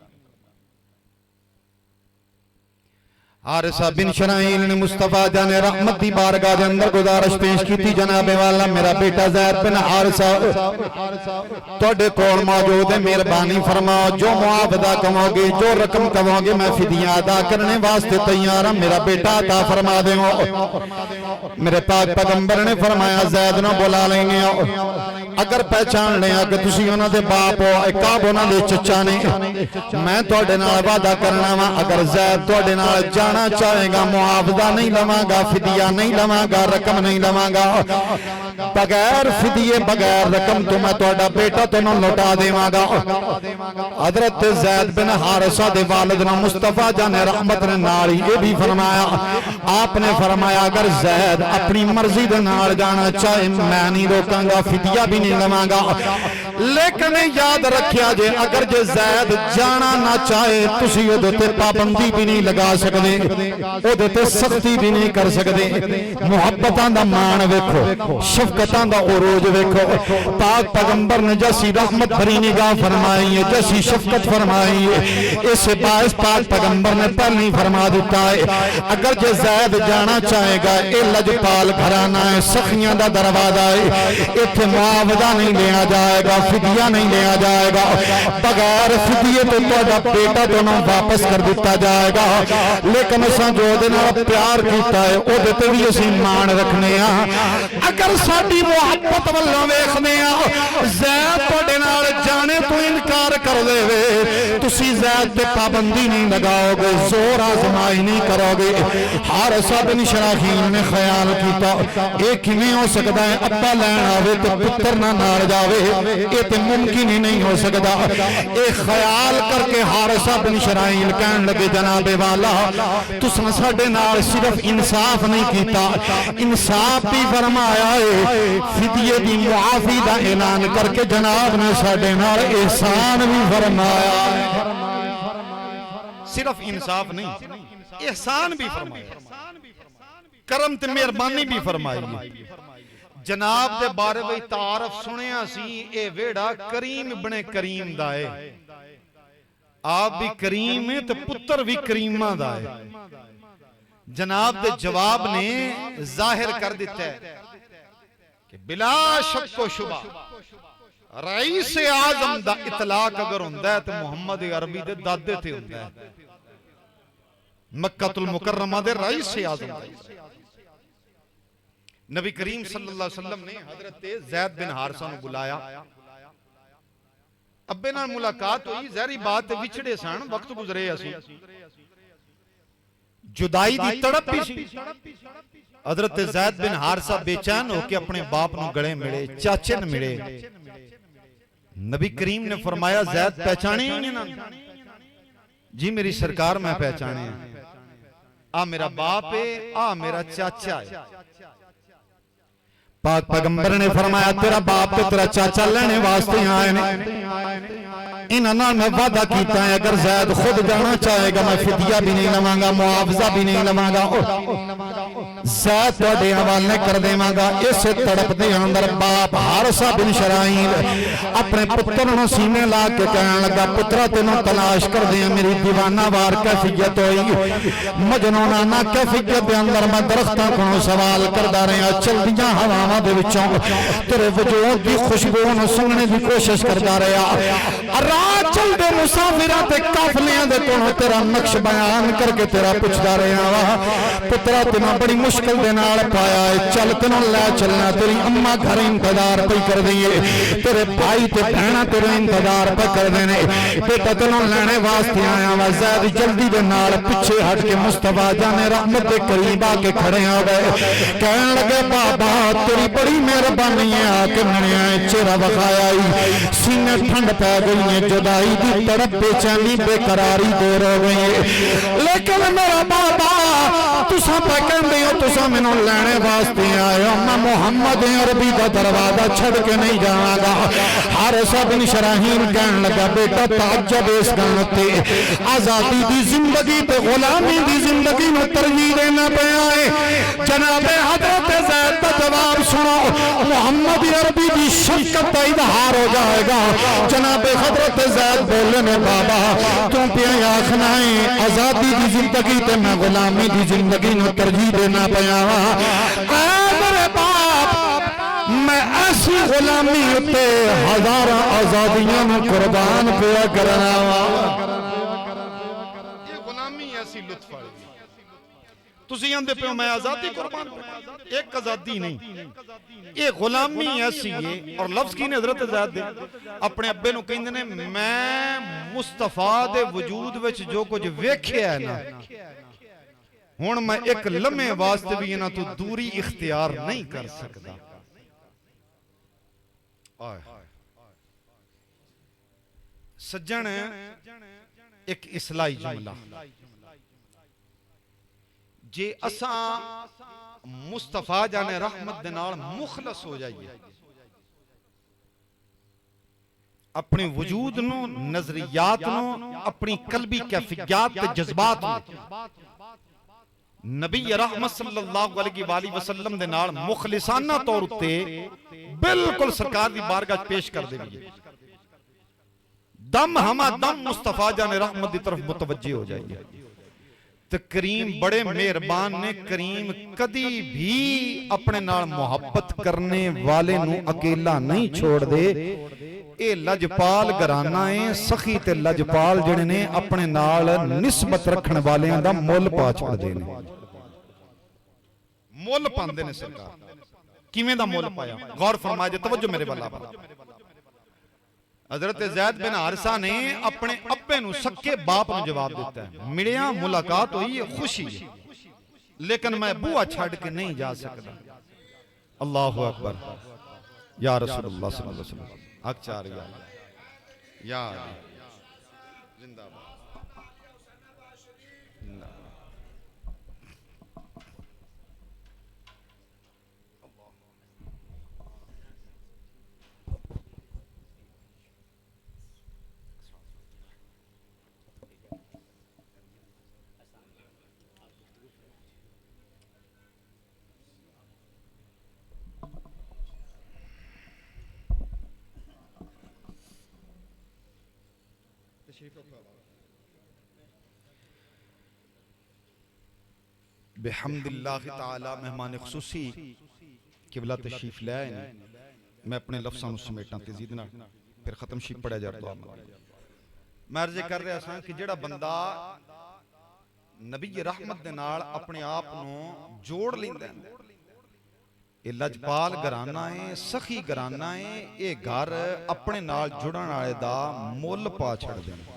حارثہ بن شراحیل نے مصطفیٰ جان رحمت دی بارگاہ دے اندر گزارش پیش کی تھی، جناب والا میرا بیٹا زید بن حارثہ توڑے کول موجود ہے، مہربانی فرماؤ جو معاوضہ کہو گے، جو رقم کہو گے، میں فدیہ ادا کرنے واسطے تیار ہوں، میرا بیٹا عطا فرما دیں۔ میرے پاک پیغمبر نے فرمایا زید نو بلا لیں گے، اگر پہچان لیں کہ تسی انہاں دے باپ ہو، اکاب انہاں دے چچا نے، میں توڑے نال وعدہ کرنا وا، اگر زید توڑے نال جانا چاہے گا، معاوضہ نہیں لواں گا، فدیہ نہیں لواں گا، رقم نہیں لواں گا، بغیر فدیے بغیر رقم تو میں توڑا بیٹا تو نہ لوٹا دیواں گا۔ حضرت زید بن حارثہ دے والد نے مصطفیٰ جان رحمت نے نال یہ بھی فرمایا، آپ نے فرمایا اگر زید اپنی مرضی دے نال جانا چاہے میں نہیں روکاں گا، فدیہ بھی نہیں لواں گا، لیکن یاد رکھیا جے اگر جے زید جانا نہ چاہے تسی او تے پابندی بھی نہیں لگا سکدے، او تے سختی بھی نہیں کر سکدے۔ محبتاں دا مان ویکھو، شفقتاں دا عروج ویکھو، پاک پیغمبر نے جیسی رحمت بھری نگاہ فرمائی ہے، جیسی شفقت فرمائی ہے، اس سے باعث پاک پیغمبر نے پہلے ہی فرما دیتا ہے اگر جے زید جانا چاہے گا، اے لجپال گھرانہ ہے، سخیاں دا دروازہ ہے، ایتھے معاوضہ نہیں لیا جائے گا، فدیہ نہیں لیا جائے گا، بغیر فدیے تو تہاڈا بیٹا دونوں واپس کر دیتا جائے گا، لیکن اساں جو دے نال پیار کیتا ہے او دے تے بھی اسی مان رکھنے ہاں، اگر ساڈی محبت والوں ویکھنے ہاں زید تہاڈے نال جانے تو انکار کر دے وے، تسی زید تے پابندی نہیں لگاؤ گے، زور آزمائی نہیں کرو گے۔ حارثہ بن شراحیل نے خیال کیتا اے کیویں ہو سکدا ہے ابا لین آوے تے پتر نہ نال جاوے، اے تے ممکن ہی نہیں ہو سکدا۔ اے خیال کر کے حارثہ بن شراحیل کہن لگے جناب والا تساں ساڈے نال صرف انصاف نہیں کیتا، انصاف بھی فرمایا ہے، فدیے دی معافی دا اعلان کر کے جناب نے ساڈے نال احسان بھی فرمایا ہے۔ صرف انصاف نہیں، احسان بھی فرمایا، کرم تے مہربانی بھی فرمائی ہے۔ جناب دے بارے وہی تعارف سنیا سی، اے ویڑا کریم ابن کریم دا ہے، آپ بھی کریم ہے تو پتر بھی کریمہ دا ہے۔ جناب دے جواب نے ظاہر کر دیتا ہے کہ بلا شک و شبہ رئیس اعظم دا اطلاق اگر ہوندہ ہے تو محمد عربی دے دادے تھے ہوندہ ہے، مکہ المکرمہ دے رئیس اعظم دا۔ نبی کریم صلی اللہ علیہ وسلم نے حضرت زید بن حارثہ نے بلایا، ابے نال ملاقات ہوئی، ظاہری بات وچھڑے سن، وقت گزرے اسی، جدائی دی تڑپ بھی سی۔ حضرت زید بن حارثہ بے چین ہو کے اپنے باپ نو گڑے ملے، چاچے نو ملے۔ نبی کریم نے فرمایا زید پہچانے ہی نہیں، جی میری سرکار میں پہچانے ہیں، آ میرا باپ ہے، آ میرا چاچا ہے۔ پاک پیغمبر نے فرمایا تیرا باپ تے تیرا چاچا لینے واسطے آئے نے، انہاں میں وعدہ کیتا ہے اگر زید خود جانا چاہے گا میں فدیہ بھی نہیں لواں گا، معاوضہ بھی نہیں لواں گا، زید تہاڈے حوالے کر دیواں گا۔ اس تڑپ دے اندر باپ حارثہ بن شراحیل اپنے پتر نو سینے لا کے کہن لگا پترا تینوں تلاش کر دیا، میری دیوانہ وار کیفیت ہوئی، مجنونانہ کیفیت دے اندر میں درختاں کو سوال کردا رہا، چلدیاں ہواواں دے وچوں تیرے وجود دی خوشبو نو سننے دی کوشش کردا رہا، راہ چل دے مسافراں تے قافلیاں دے دے کونوں تیرا نقش بیان کر کے تیرا پوچھدا رہا وا پترا تینوں بڑی مشکل دے نال پایا ہے چل تینوں لے چلنا تیری اماں گھر انتظار پئی کر دئی ہے تیرے بھائی تے بہناں تیرے انتظار پہ کر دینے بیٹا تینوں لینے واسطے آیا وا زید جلدی دے نال پیچھے ہٹ کے مصطفیٰ جان رحمت دے قریب آ کے کھڑے ہو گئے کہنے لگے بابا تیری بڑی مہربانی ہے آ کے میرے چہرہ بخایا سینے ٹھنڈ پہ گئی ہے جدائی دی تڑپ بے چینی بے قراری دور ہو گئی ہے لیکن میرا بابا تساں پہ کہندے ہو تساں مینوں لینے واسطے آئے ہو میں محمد عربی دا دروازہ چھڑ کے نہیں جاواں گا حارث بن شراحیل کہن لگا بیٹا تعجب اس گل تے آزادی دی زندگی تے غلامی دی زندگی نوں ترجیح دینا پیا ہے جناب حضرت زید دا جواب سنو محمد عربی دی شفقت کا اظہار ہو جائے گا جناب حضرت زید بولے نے بابا تم پیا آخنا ہے آزادی دی زندگی تے میں غلامی دی زندگی نوں ترجیح دینا پیا میرے باپ میں ایسی غلامی تے ہزاراں آزادیاں نوں قربان پیا کرنا یہ غلامی ایسی لطف والی تسی اندے پہ میں آزادی قربان ایک آزادی نہیں یہ غلامی ایسی ہے اور لفظ کی نے حضرت زید دے اپنے ابے نو کہندے نے میں مصطفیٰ دے وجود وچ جو کچھ ویکھیا ہے نا ہن میں ایک لمحے واسطے بھی انہاں تو دوری اختیار نہیں کر سکدا سجن ایک اصلاحی جملہ جے اساں مصطفیٰ جان رحمت دنال مخلص ہو جائیے اپنے وجود نو نظریات نو اپنی قلبی کیفیات تے جذبات نو نبی رحمت صلی اللہ علیہ وآلہ وسلم دنال مخلصانہ طور تے بالکل سرکار دی بارگاہ پیش کر دے بھی دم ہما دم مصطفیٰ جان رحمت دی طرف متوجہ ہو جائیے تو کریم بڑے مہربان نے کریم کدی بھی اپنے نال محبت کرنے والے نو اکیلا نہیں چھوڑ دے اے لجپال گھرانہ ہے سخی تے لجپال جڑے نے اپنے نال نسبت رکھن والے دا مول پا چھوڑ دینے مول پاندے نے سرکار کیویں دا مول پایا غور فرمائے جے توجہ میرے والا حضرت زید بن حارثہ نے اپنے ابے نو سکے باپ نو جواب دیتا ہے ملیاں ملاقات ہوئی خوشی لیکن میں بوا چھڑ کے نہیں جا سکتا اللہ اکبر یا رسول اللہ صلی اللہ علیہ وسلم حق چاہ رہی یا زندہ باد بحمد اللہ تعالی مہمان خصوصی قبلہ تشریف لے آئے میں اپنے لفظاں نو سمیٹاں تزیدنا پھر ختم شیف پڑھا جا دعا میں عرض کر رہا ساں کہ جڑا بندہ نبی رحمت دے نال اپنے آپ نو جوڑ لیندا ہے یہ لجپال گھرانہ ہے سخی گھرانہ ہے یہ گھر اپنے نال جڑن والے دا مول پا چھڑ دینا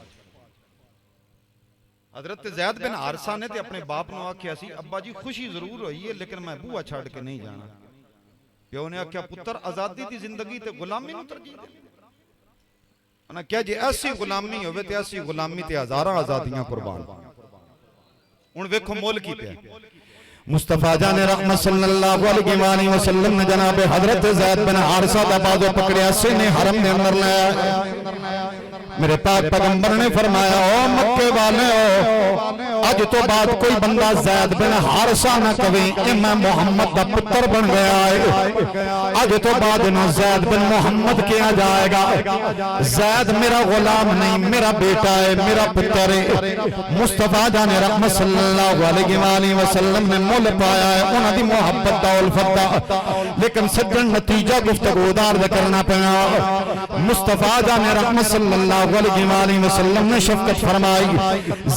حضرت زید بن حارثہ نے تے اپنے باپ نو آکھیا سی ابا جی خوشی ضرور ہوئی ہے لیکن میں بوا چھڑ کے نہیں جانا پیو نے آکھیا پتر آزادی دی زندگی تے غلامی نو ترجیح دے انا کیا جی ایسی غلامی ہوئے تے ایسی غلامی تے ہزاراں آزادیاں قربان ان ویکھو مول کی پہ مصطفیٰ جان رحمت صلی اللہ علیہ وسلم نے جناب حضرت زید بن حارثہ دا بازو پکڑیا سینے حرم دے اندر لایا میرے پاک پیغمبر نے فرمایا او مکے والے ہو اج تو بعد کوئی بندہ زید بن حارثہ نہ کہے کہ میں محمد دا پتر بن گیا ہے. اج تو بعد نہ زید بن محمد کیا جائے گا. زید میرا غلام نہیں، میرا بیٹا ہے، میرا پتر ہے. مصطفیٰ جان رحمت صلی اللہ علیہ وآلہ وسلم نے مول پایا ہے انہاں دی محبت دا الفت دا. لیکن سجن نتیجہ گفتگو دار کرنا پیا. مصطفیٰ جان رحمت صلی اللہ علیہ وآلہ وسلم نے شفقت فرمائی.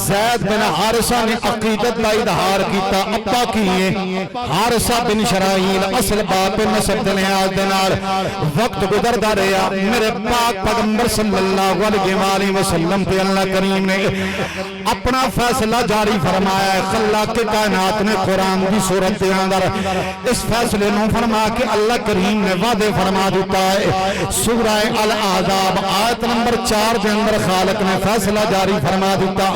زید بن حارثہ نے عقیدت کا اظہار کیتا. ابا کیے حارثہ بن شرائیل اصل باپ نسب دنیاز دنار. وقت گزردا رہا، میرے پاک پیغمبر صلی اللہ علیہ وآلہ وسلم پہ اللہ کریم نے اپنا فیصلہ جاری فرمایا ہے. خلاق کائنات نے قرآن کی صورت کے اندر اس فیصلے نو فرما کہ اللہ کریم نے وعدے فرما دیتا ہے. سورہ الاحزاب آیت نمبر 4 کے اندر خالق نے فیصلہ جاری فرما دیتا.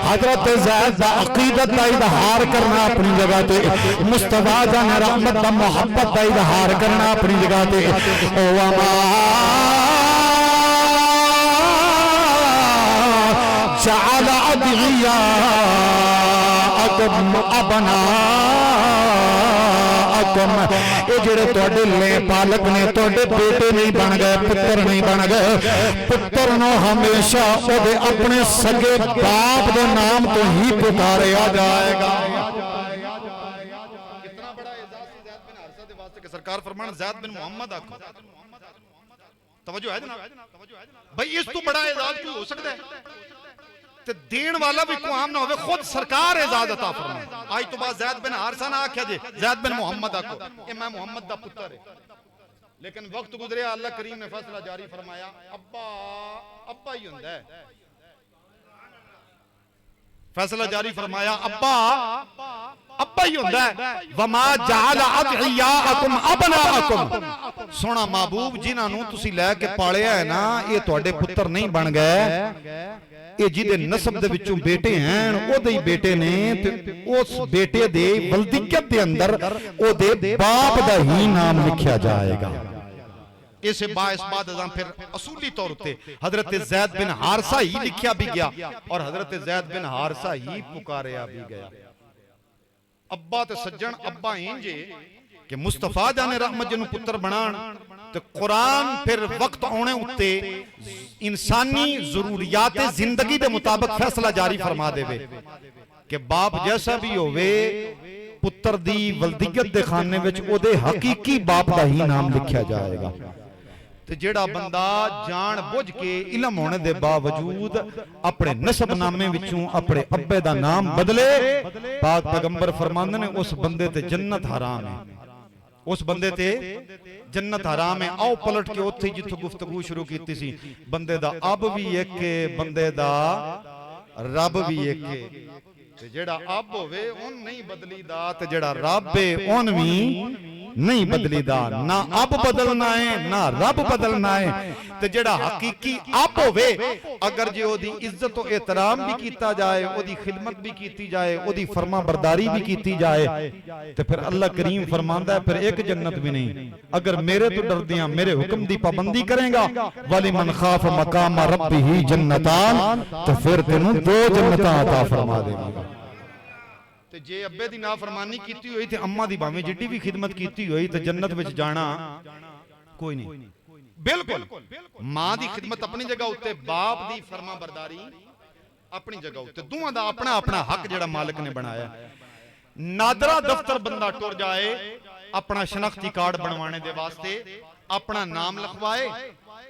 حضرت زید دا عقیدت دا اظہار کرنا اپنی جگہ تے، مصطفیٰ جان رحمت دا محبت دا اظہار کرنا اپنی جگہ تے. وما جعل ادعیاءکم ابناءکم. اے جڑے تواڈے لے پالک نے تواڈے بیٹے نہیں بن گئے، پتر نہیں بن گئے. پتر نو ہمیشہ او دے اپنے سگے باپ دے نام تو ہی پکاریا جائے گا. کتنا بڑا اعزاز ہے زید بن حارثہ دے واسطے کہ سرکار فرمان زید بن محمد آکھو. توجہ ہے جناب؟ بھئی اس تو بڑا اعزاز کوئی ہو سکتا ہے؟ تے دین والا بھی کوئی عام نہ ہوئے، خود سرکار اعزاز عطا فرمائے. آج تو بعد زید بن حارثہ نہ آکھیا جے زید بن محمد آکھو، اے میں محمد دا پتر ہے. لیکن وقت گزرے اللہ کریم نے فیصلہ جاری فرمایا ابا ہی ہوندا ہے. فیصلہ جاری فرمایا ابا ہی ہوندا ہے. وما جعل ادعیاءکم ابناءکم. سونا محبوب جنہاں نوں تسی لے کے پالیا ہے نا، یہ تواڈے پتر نہیں بن گئے. یہ جی دے نسب دے وچوں بیٹے ہیں، او دے بیٹے نے، اس بیٹے دے ولدیت دے اندر او دے باپ دا ہی نام لکھیا جائے گا. اسے باعث بعد ازاں پھر اصولی طور تے حضرت زید بن حارثہ ہی لکھیا بھی گیا اور حضرت زید بن حارثہ ہی پکاریا بھی گیا. ابا تے سجن ابا انجے کہ مصطفیٰ جان رحمت جنوں پتر بنان تو قرآن پھر وقت آنے اتے انسانی ضروریات زندگی دے مطابق فیصلہ جاری فرما دے وے کہ باپ جیسا بھی ہوئے پتر دی ولدیت دے خانے وچ او دے حقیقی باپ دا ہی نام لکھیا جائے گا. تو جیڑا بندہ جان بوجھ کے علم ہونے دے باوجود اپنے نسب نامے وچوں اپنے ابے دا نام بدلے، پاک پیغمبر فرماندے نے اس بندے تے جنت حرام ہے. اس بندے تے جنت حرام ہے. آؤ پلٹ کے اتھے جتھوں گفتگو شروع کیتی سی. بندے دا اب بھی ایک ہے، بندے دا رب بھی ایک ہے. جیڑا اب ہوئے ان نہیں بدلی دا تے جیڑا رب ہے ان بھی نہیں بدلی دا. نہ اب بدلنا ہے نہ رب بدلنا ہے. تے جیڑا حقیقی اب ہوئے اگر جے او دی عزت و احترام بھی کیتا جائے، او دی خدمت بھی کیتی جائے، او دی فرما برداری بھی کیتی جائے، تے پھر اللہ کریم فرماندا ہے پھر ایک جنت بھی نہیں. اگر میرے تو ڈر دیاں میرے حکم دی پابندی کریں گا وَلِمَنْ خَافَ مَقَامَ رَبِّهِ جَنَّتَانِ، تو پھر تینوں 2 جنتاں عطا فرما دے گا. تے جے ابے دی نافرمانی کیتی ہوئی تے اماں دی باویں جڈی بھی خدمت کیتی ہوئی تے جنت وچ جانا کوئی نہیں. بالکل ماں دی خدمت اپنی جگہ ہوتے، باپ دی فرما برداری اپنی جگہ ہوتے. دوہاں دا اپنا اپنا حق جڑا مالک نے بنایا. نادرہ دفتر بندہ ٹر جائے اپنا شناختی کارڈ بنوانے دے واسطے اپنا نام لکھوائے،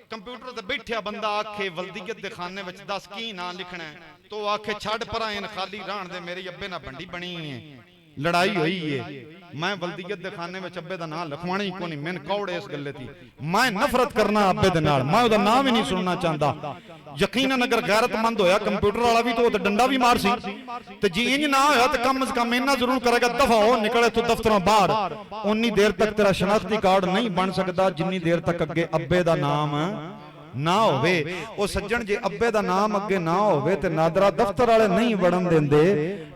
کمپیوٹر تے بیٹھیا بندہ آکھے ولدیت دے خانے وچ 10 کی نام لکھنا ہے تو آکھے چھڑ پرائیں خالی ران دے میرے ابے نہ بنڈی بنی ہے، لڑائی ہوئی ہے. میں ولدیت دے خانے میں ابے دا نام لکھوانے ہی کو نہیں. میں کوڑے اس گلے تھی میں نفرت کرنا ابے دے نال، میں او دا نام ہی نہیں سننا چاہتا. یقیناً اگر غیرت مند ہویا کمپیوٹر والا بھی تو ڈنڈا بھی مار سی تے جی انج نہ ہویا تے کم از کم اتنا ضرور کرے گا دفعہ ہو نکلے تو دفتروں باہر. انی دیر تک تیرا شناختی کارڈ نہیں بن سکتا جنی دیر تک اگے ابے دا نام نہ ہوئے. او سجن جے ابے دا نام اگے نہ ہوئے تے نادرہ دفتر والے نہیں وڑن دیندے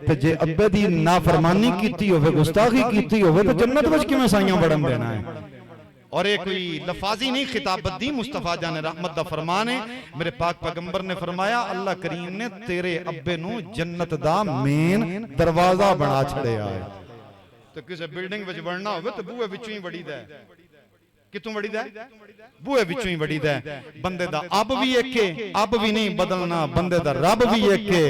تے جے ابے دی نافرمانی کیتی ہوئے گستاخی کیتی ہوئے تے جنت وچ کیویں سائیاں وڑن دینا ہے. اور ایک کوئی لفاظی نہیں خطابت دی، مصطفیٰ جان رحمت دا فرمان ہے، میرے پاک پیغمبر نے فرمایا اللہ کریم نے تیرے ابے نو جنت دا مین دروازہ بنا چھڑے آئے۔ تو کسے بلڈنگ وچ بڑھنا ہوئے تو بوئے وچوں ہی بڑی دا ہے، کتوں بڑی دا ہے؟ بوئے وچوں ہی بڑی دا ہے۔ بندے دا اب بھی ایک ہے، اب بھی نہیں بدلنا، بندے دا رب بھی ایک ہے،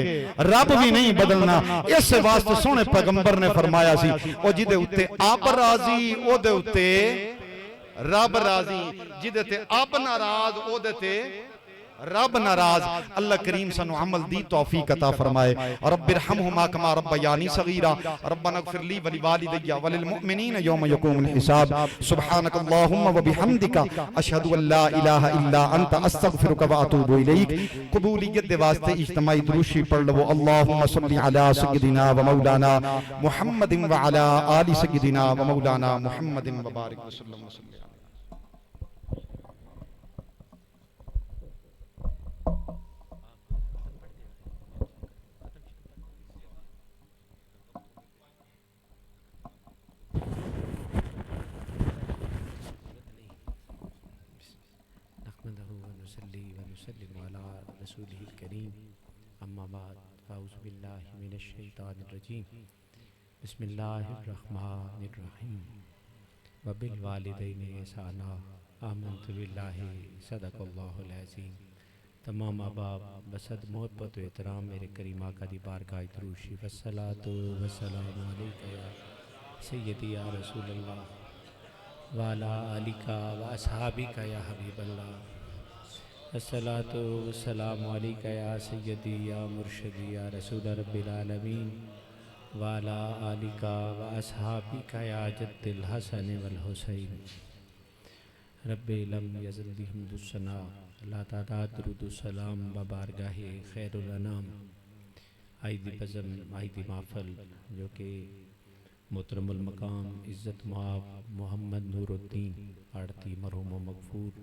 رب بھی نہیں بدلنا۔ اس سے واسطے سونے پیغمبر نے فرمایا سی او جدے اتے اب راضی او دے اتے رب راضی، جدے تے اب ناراض او دے تے رب ناراض۔ اللہ کریم سنو عمل دی توفیق عطا فرمائے۔ رب ارحمہما کما ربیانی صغیرا، ربنا اغفر لی ولوالدی وللمؤمنین یوم یقوم الحساب۔ سبحانک اللہم وبحمدک، اشہد ان لا الہ الا انت، استغفرک واتوب الیک۔ قبولیت دے واسطے اجتماعی دروشی پڑھ لو۔ اللہم صلی علی سیدنا و مولانا محمد وعلی آل سیدنا و مولانا محمد وبارک وسلم وسلم۔ نحمده ونصلي ونسلم على رسوله الكريم اما بعد فاعوذ بالله من الشيطان الرجيم بسم الله الرحمن الرحيم وبالوالدين احسانا آمنت بالله صدق الله العظيم۔ تمام احباب بصد محبت و احترام میرے کریم آقا دی بارگاہ دروشی والصلاة والسلام علیکہ یا سیدی یا رسول اللہ وعلا علیکہ و اصحابکہ یا حبیب اللہ، الصلاة والسلام علیکہ یا سیدی یا مرشدی یا رسول رب العالمین وعلا آلکہ و اصحابکہ یا جد الحسن والحسین۔ رب لم یزل حمد الثنا، اللہ تعالیٰ درود السلام ببارگاہ خیر الانام آئی دی بزم آئی دی محفل جو کہ محترم المقام عزت محاب محمد نور الدین آڑتی مرحوم و مغفور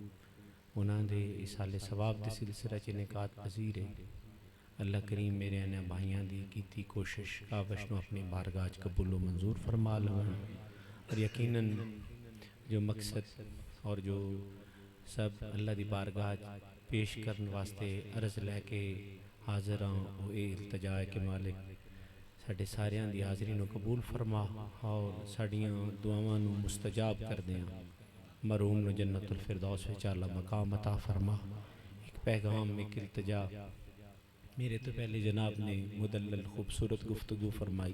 انہاں دے اسال ثواب دے سلسلہ چنکات پذیر ہے۔ اللہ کریم میرے انہیں بھائیاں دی کیتی کوشش آوشنو اپنی بارگاہ قبول و منظور فرما لون، اور یقیناً جو مقصد اور جو سب اللہ دی بارگاہ پیش کرن واسطے عرض لے کے حاضر ہوں، وہ اے التجا ہے کہ مالک ساڑھے ساریاں دی حاضرین قبول فرما اور ساڑھیاں دعاواں مستجاب کر دیں، مرحوم نو جنت الفردوس وچ اعلیٰ مقام عطا فرما۔ ایک پیغام ایک التجا میرے تو پہلے جناب نے مدلل خوبصورت گفتگو فرمائی،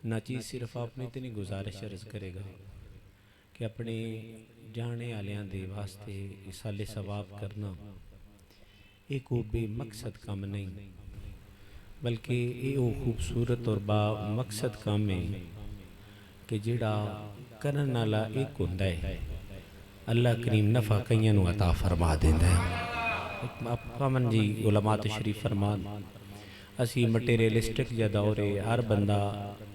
ناچیز صرف آپ نے اتنی گزارش عرض کرے گا کہ اپنے جانے آلیاں دے واسطے اسال ثواب کرنا ایک وہ بے مقصد کام نہیں، بلکہ یہ وہ خوبصورت اور با مقصد کام ہے کہ جڑا کرن والا ایک ہوندا ہے، اللہ کریم نفع کئیاں نو عطا فرما دیندا ہے۔ پامن جی علماء تشریف فرمان، اسی مٹیریلسٹک جا دور ہے، ہر بندہ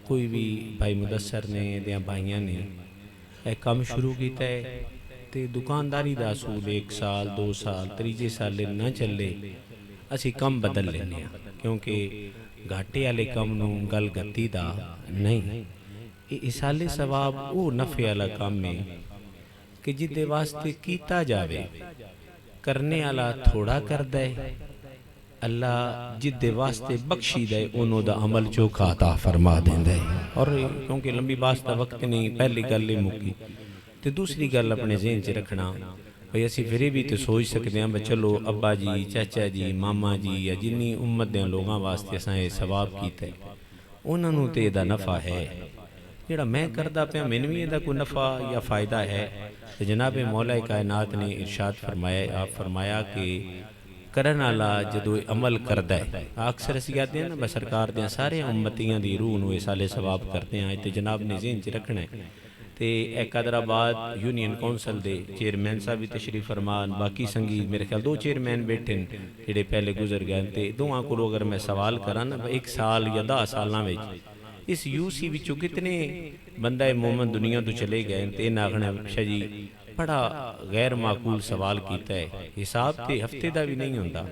کوئی بھی بھائی مدثر نے دیاں بھائیاں نے ایک کام شروع کیتا ہے تے دکانداری دا اصول 1 سال 2 سال 3 سال نہ چلے اسی کم بدل لینے ہیں، کیونکہ گھاٹے والے کم نو گل گتی دا نہیں۔ اسال ثواب او نفع والا کام ہے کہ جدے واسطے کیتا جاوے، کرنے والا تھوڑا کر دے، اللہ جدے واسطے بخشی دے انہوں دا عمل چوکھا عطا فرما دیندے۔ اور کیونکہ لمبی باس دا وقت نہیں، پہلی گل لے مکی تے دوسری گل اپنے ذہن چ رکھنا بھئی اسی پھرے بھی تو سوچ سکتے ہیں چلو ابا جی چاچا جی ماما جی یا جنی امت دے لوگاں واسطے اساں یہ ثواب کیتا ہے انہاں نوں تے دا نفع ہے، جڑا میں کردا پیا مینوں وی دا کوئی نفع یا فائدہ ہے۔ تو جناب مولا کائنات نے ارشاد فرمایا، آپ فرمایا کہ کرن والا جدو عمل کردا ہے، اکثر اسی کہتے ہیں نا سرکار دیاں سارے امتیاں دی روح نو اسال ثواب کرتے ہیں، تے جناب نے ذہن چ رکھنا ہے۔ تے ایک حیدرآباد یونین کونسل دے چیئرمین صاحب بھی تشریف فرمان، باقی سنگی میرے خیال 2 چیئرمین بیٹھے جڑے پہلے گزر گئے، تے دوہاں کولوں اگر میں سوال کراں نا 1 سال یا 10 سالاں وچ اس یو سی وچوں کتنے بندہ مومن دنیا تو چلے گئے، تے ناغنا شاہ جی بڑا غیر معقول سوال کیتا ہے، حساب تے ہفتے دا بھی نہیں ہوندا،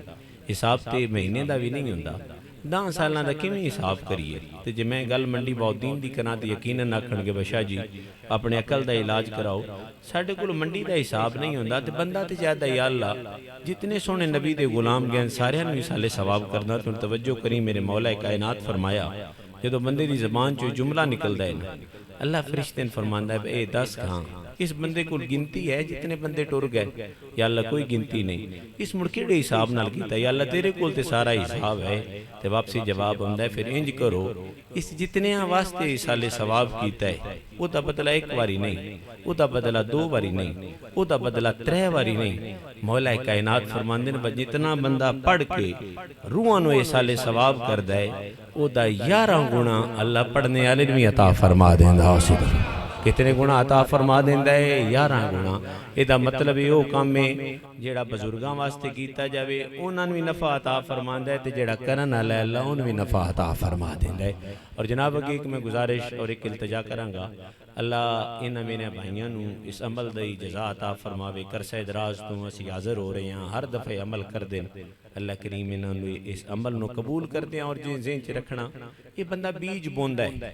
حساب تے مہینے دا بھی نہیں ہوندا، 10 ਸਾਲਾਂ ਦਾ ਕਿਵੇਂ ਹਿਸਾਬ ਕਰੀਏ। ਤੇ ਜੇ ਮੈਂ ਗੱਲ ਮੰਡੀ ਬੌਦੀਨ ਦੀ ਕਰਾਂ ਤੇ ਯਕੀਨਨ ਆਖਣਗੇ ਬਸ਼ਾ ਜੀ ਆਪਣੇ ਅਕਲ ਦਾ ਇਲਾਜ ਕਰਾਓ। ਸਾਡੇ ਕੋਲ ਮੰਡੀ ਦਾ ਹਿਸਾਬ ਨਹੀਂ ਹੁੰਦਾ ਤੇ ਬੰਦਾ ਤੇ ਜ਼ਿਆਦਾ ਯਾ ਅੱਲਾ ਜਿਤਨੇ ਸੋਹਣੇ ਨਬੀ ਦੇ ਗੁਲਾਮ ਗਏ ਸਾਰਿਆਂ ਨੂੰ ਇਸਾਲੇ ਸਵਾਬ ਕਰਨਾ। ਤੂੰ ਤਵੱਜੋ ਕਰੀ ਮੇਰੇ ਮੌਲਾ ਕਾਇਨਾਤ ਫਰਮਾਇਆ ਜਦੋਂ ਬੰਦੇ ਦੀ ਜ਼ਬਾਨ ਚੋਂ ਜੁਮਲਾ ਨਿਕਲਦਾ ਹੈ اللہ فرشتے نے فرماندا ہے اے 10 کہاں اس بندے کو گنتی ہے جتنے بندے ٹر گئے یا اللہ کوئی گنتی نہیں اس مڑ کیڑے حساب نال کیتا یا اللہ تیرے کول تے سارا حساب ہے تے واپسی جواب ہوندا ہے پھر انج کرو اس جتنے واسطے سالے ثواب کیتا ہے او دا بدلہ ایک واری نہیں او دا بدلہ 2 واری نہیں او دا بدلہ 3 واری نہیں مولا کائنات فرماندے نے جتنا بندہ پڑھ کے روحاں نو سالے ثواب کردا ہے او دا 11 گنا اللہ پڑھنے والے نوں عطا فرما دیندا اسی طرح کتنے گنا عطا فرما دیندا ہے 11 گنا ਇਹਦਾ ਮਤਲਬ ਇਹ ਉਹ ਕੰਮ ਹੈ ਜਿਹੜਾ ਬਜ਼ੁਰਗਾਂ ਵਾਸਤੇ ਕੀਤਾ ਜਾਵੇ ਉਹਨਾਂ ਨੂੰ ਵੀ ਨਫਾ عطا ਫਰਮਾਉਂਦਾ ਹੈ ਤੇ ਜਿਹੜਾ ਕਰਨ ਵਾਲਾ ਹੈ ਅੱਲਾ ਉਹਨੂੰ ਵੀ ਨਫਾ عطا ਫਰਮਾ ਦਿੰਦਾ ਹੈ। ਔਰ ਜਨਾਬ ਅੱਗੇ ਇੱਕ ਮੈਂ ਗੁਜ਼ਾਰਿਸ਼ ਔਰ ਇੱਕ ਇਲਤਜਾ ਕਰਾਂਗਾ ਅੱਲਾ ਇਹਨਾਂ ਮੇਰੇ ਭਾਈਆਂ ਨੂੰ ਇਸ ਅਮਲ ਦੀ ਜਜ਼ਾ عطا ਫਰਮਾਵੇ। ਕਰਸਾ ਦਰਾਜ਼ ਤੋਂ ਅਸੀਂ ਹਾਜ਼ਰ ਹੋ ਰਹੇ ਹਾਂ ਹਰ ਦਫੇ ਅਮਲ ਕਰਦੇ ਨੇ ਅੱਲਾ ਕਰੀਮ ਇਹਨਾਂ ਨੂੰ ਇਸ ਅਮਲ ਨੂੰ ਕਬੂਲ ਕਰਦੇ ਔਰ ਜੇ ਜ਼ਿਹਨ 'ਚ ਰੱਖਣਾ ਇਹ ਬੰਦਾ ਬੀਜ ਬੋਂਦਾ ਹੈ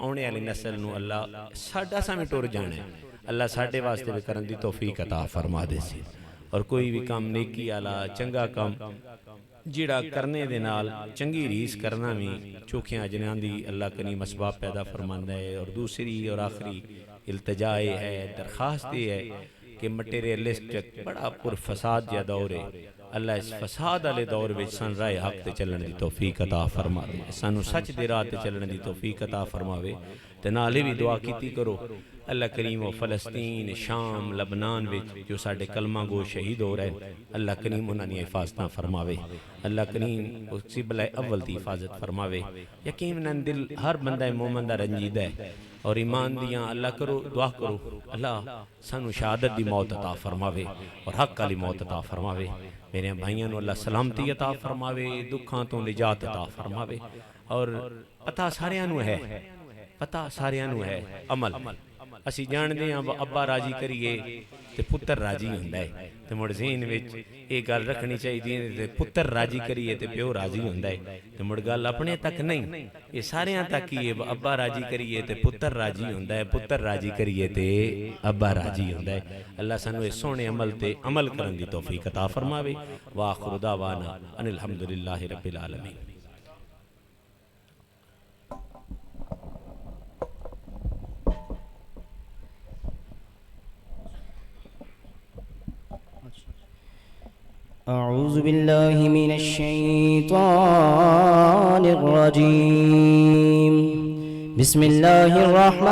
ਆਉਣੇ ਵਾਲੀ ਨਸਲ ਨੂੰ ਅੱਲਾ ਸਾਡਾ ਸਾਵੇਂ ਟੁਰ ਜਾਣਾ ਹੈ ਅੱਲਾ ਸਾਡੇ ਵਾਸਤੇ ਵੀ ਕਰਨ ਦੀ ਤੌਫੀਕ عطا ਫਰਮਾ ਦੇ ਸੀ। ਔਰ ਕੋਈ ਵੀ ਕੰਮ ਨੇਕੀ ਵਾਲਾ ਚੰਗਾ ਕੰਮ ਜਿਹੜਾ ਕਰਨੇ ਦੇ ਨਾਲ ਚੰਗੀ ਰੀਸ ਕਰਨਾ ਵੀ ਚੋਖਿਆਂ ਅਜਰਾਂ ਦੀ ਅੱਲਾ ਕਰੀਮ ਅਸਬਾਬ ਪੈਦਾ ਫਰਮਾਉਂਦਾ ਹੈ। ਔਰ ਦੂਸਰੀ اور آخری التجا ہے درخواست یہ ہے کہ مٹیریلسٹک بڑا پر فساد یا دور ہے اللہ اس فساد والے دور وچ سن راہ حق تے چلن دی توفیق عطا فرماوے سانو سچ دی راہ تے چلن دی توفیق عطا فرماوے تے نالے بھی دعا کیتی کرو اللہ کریم و فلسطین شام لبنان وچ جو ساڈے کلمہ گو شہید ہو رہے اللہ کریم انہاں دی حفاظتاں فرماوے اللہ کریم اس قبلہ اول دی حفاظت فرماوے یقیناً دل ہر بندہ مومن دا رنجیدہ ہے اور ایمان دیاں اللہ کرو دعا کرو اللہ سانو شہادت دی موت عطا فرماوے اور حق والی موت عطا فرماوے میرے بھائیاں نو اللہ سلامتی عطا فرماوے دکھاں تو نجات عطا فرماوے اور پتہ ساریاں نو ہے عمل اسی جان دے ہاں ابا راضی کریے تے پتر راضی ہوندا ہے تے مڑ ذہن وچ اے گل رکھنی چاہیے تے پتر راضی کریے تے پیو راضی ہوندا ہے تے مڑ گل اپنے تک نہیں اے ساریاں تک ہی ابا راضی کریے تے پتر راضی ہوندا ہے پتر راضی کریے تے ابا راضی ہوندا ہے اللہ سانو اس سونے عمل تے عمل کرن دی توفیق عطا فرماوے واخر دعوانا ان الحمدللہ رب العالمین أعوذ بالله من الشيطان الرجيم بسم الله الرحمن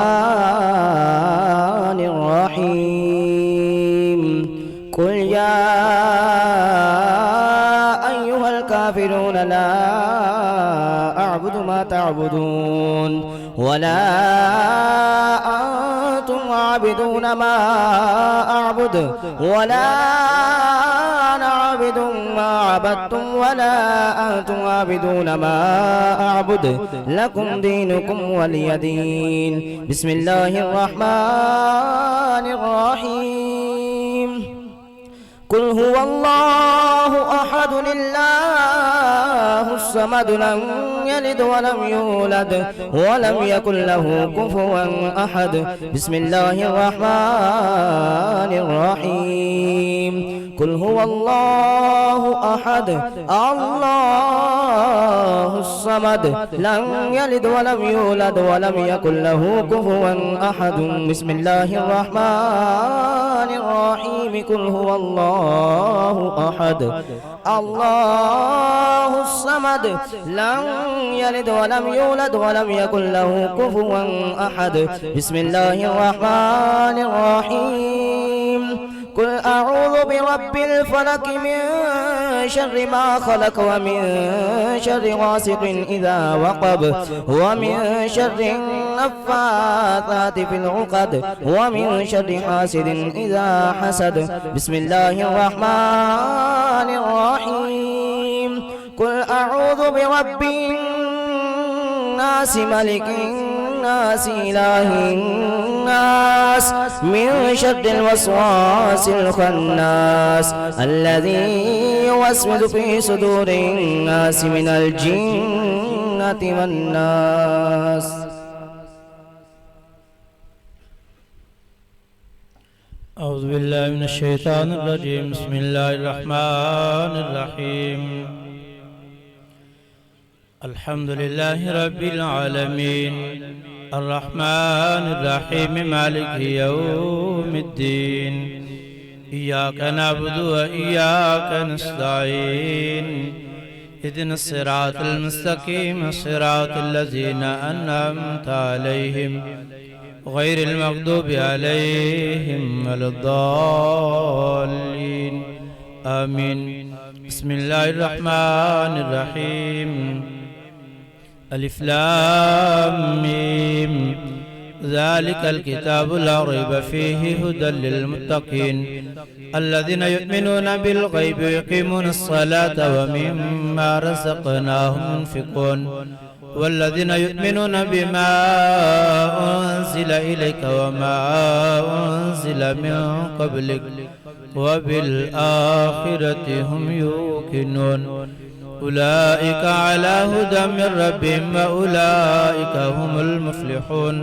الرحيم قل يا أيها الكافرون لا أعبد ما تعبدون ولا أنتم عابدون ما أعبد ولا عابد ما عبدتم ولا أنتم عابدون ما أعبد لكم دينكم ولي دين بسم الله الرحمن الرحيم قل هو الله أحد الله الصمد لم يلد ولم يولد ولم يكن له كفوا أحد بسم الله الرحمن الرحيم قل هو الله أحد الله الصمد لم يلد ولم يولد ولم يكن له كفوا أحد بسم الله الرحمن الرحيم قل هو الله أحد الله الصمد لم يلد ولم يولد ولم يكن له كفوا أحد بسم الله الرحمن الرحيم قل أعوذ برب الفلق من شر ما خلق ومن شر غاسق إذا وقب ومن شر النفاثات في العقد ومن شر حاسد إذا حسد بسم الله الرحمن الرحيم قل أعوذ برب الناس ملك الناس إله الناس من شر الوسواس الخناس الذي يوسوس في صدور الناس من الجنة والناس. أعوذ بالله من الشيطان الرجيم. بسم الله الرحمن الرحيم. الحمد لله رب العالمين الرحمن الرحيم مالك يوم الدين. إياك نعبد وإياك نستعين. اهدنا الصراط المستقيم صراط الذين أنعمت عليهم غير المغضوب عليهم ولا الضالين آمين. بسم الله الرحمن الرحيم. ألف لام ميم. ذلك الكتاب لا ريب فيه هدى للمتقين الذين يؤمنون بالغيب ويقيمون الصلاة ومما رزقناهم ينفقون والذين يؤمنون بما أنزل إليك وما أنزل من قبلك وبالآخرة هم يوقنون أولئك على هدى من ربهم وأولئك هم المفلحون.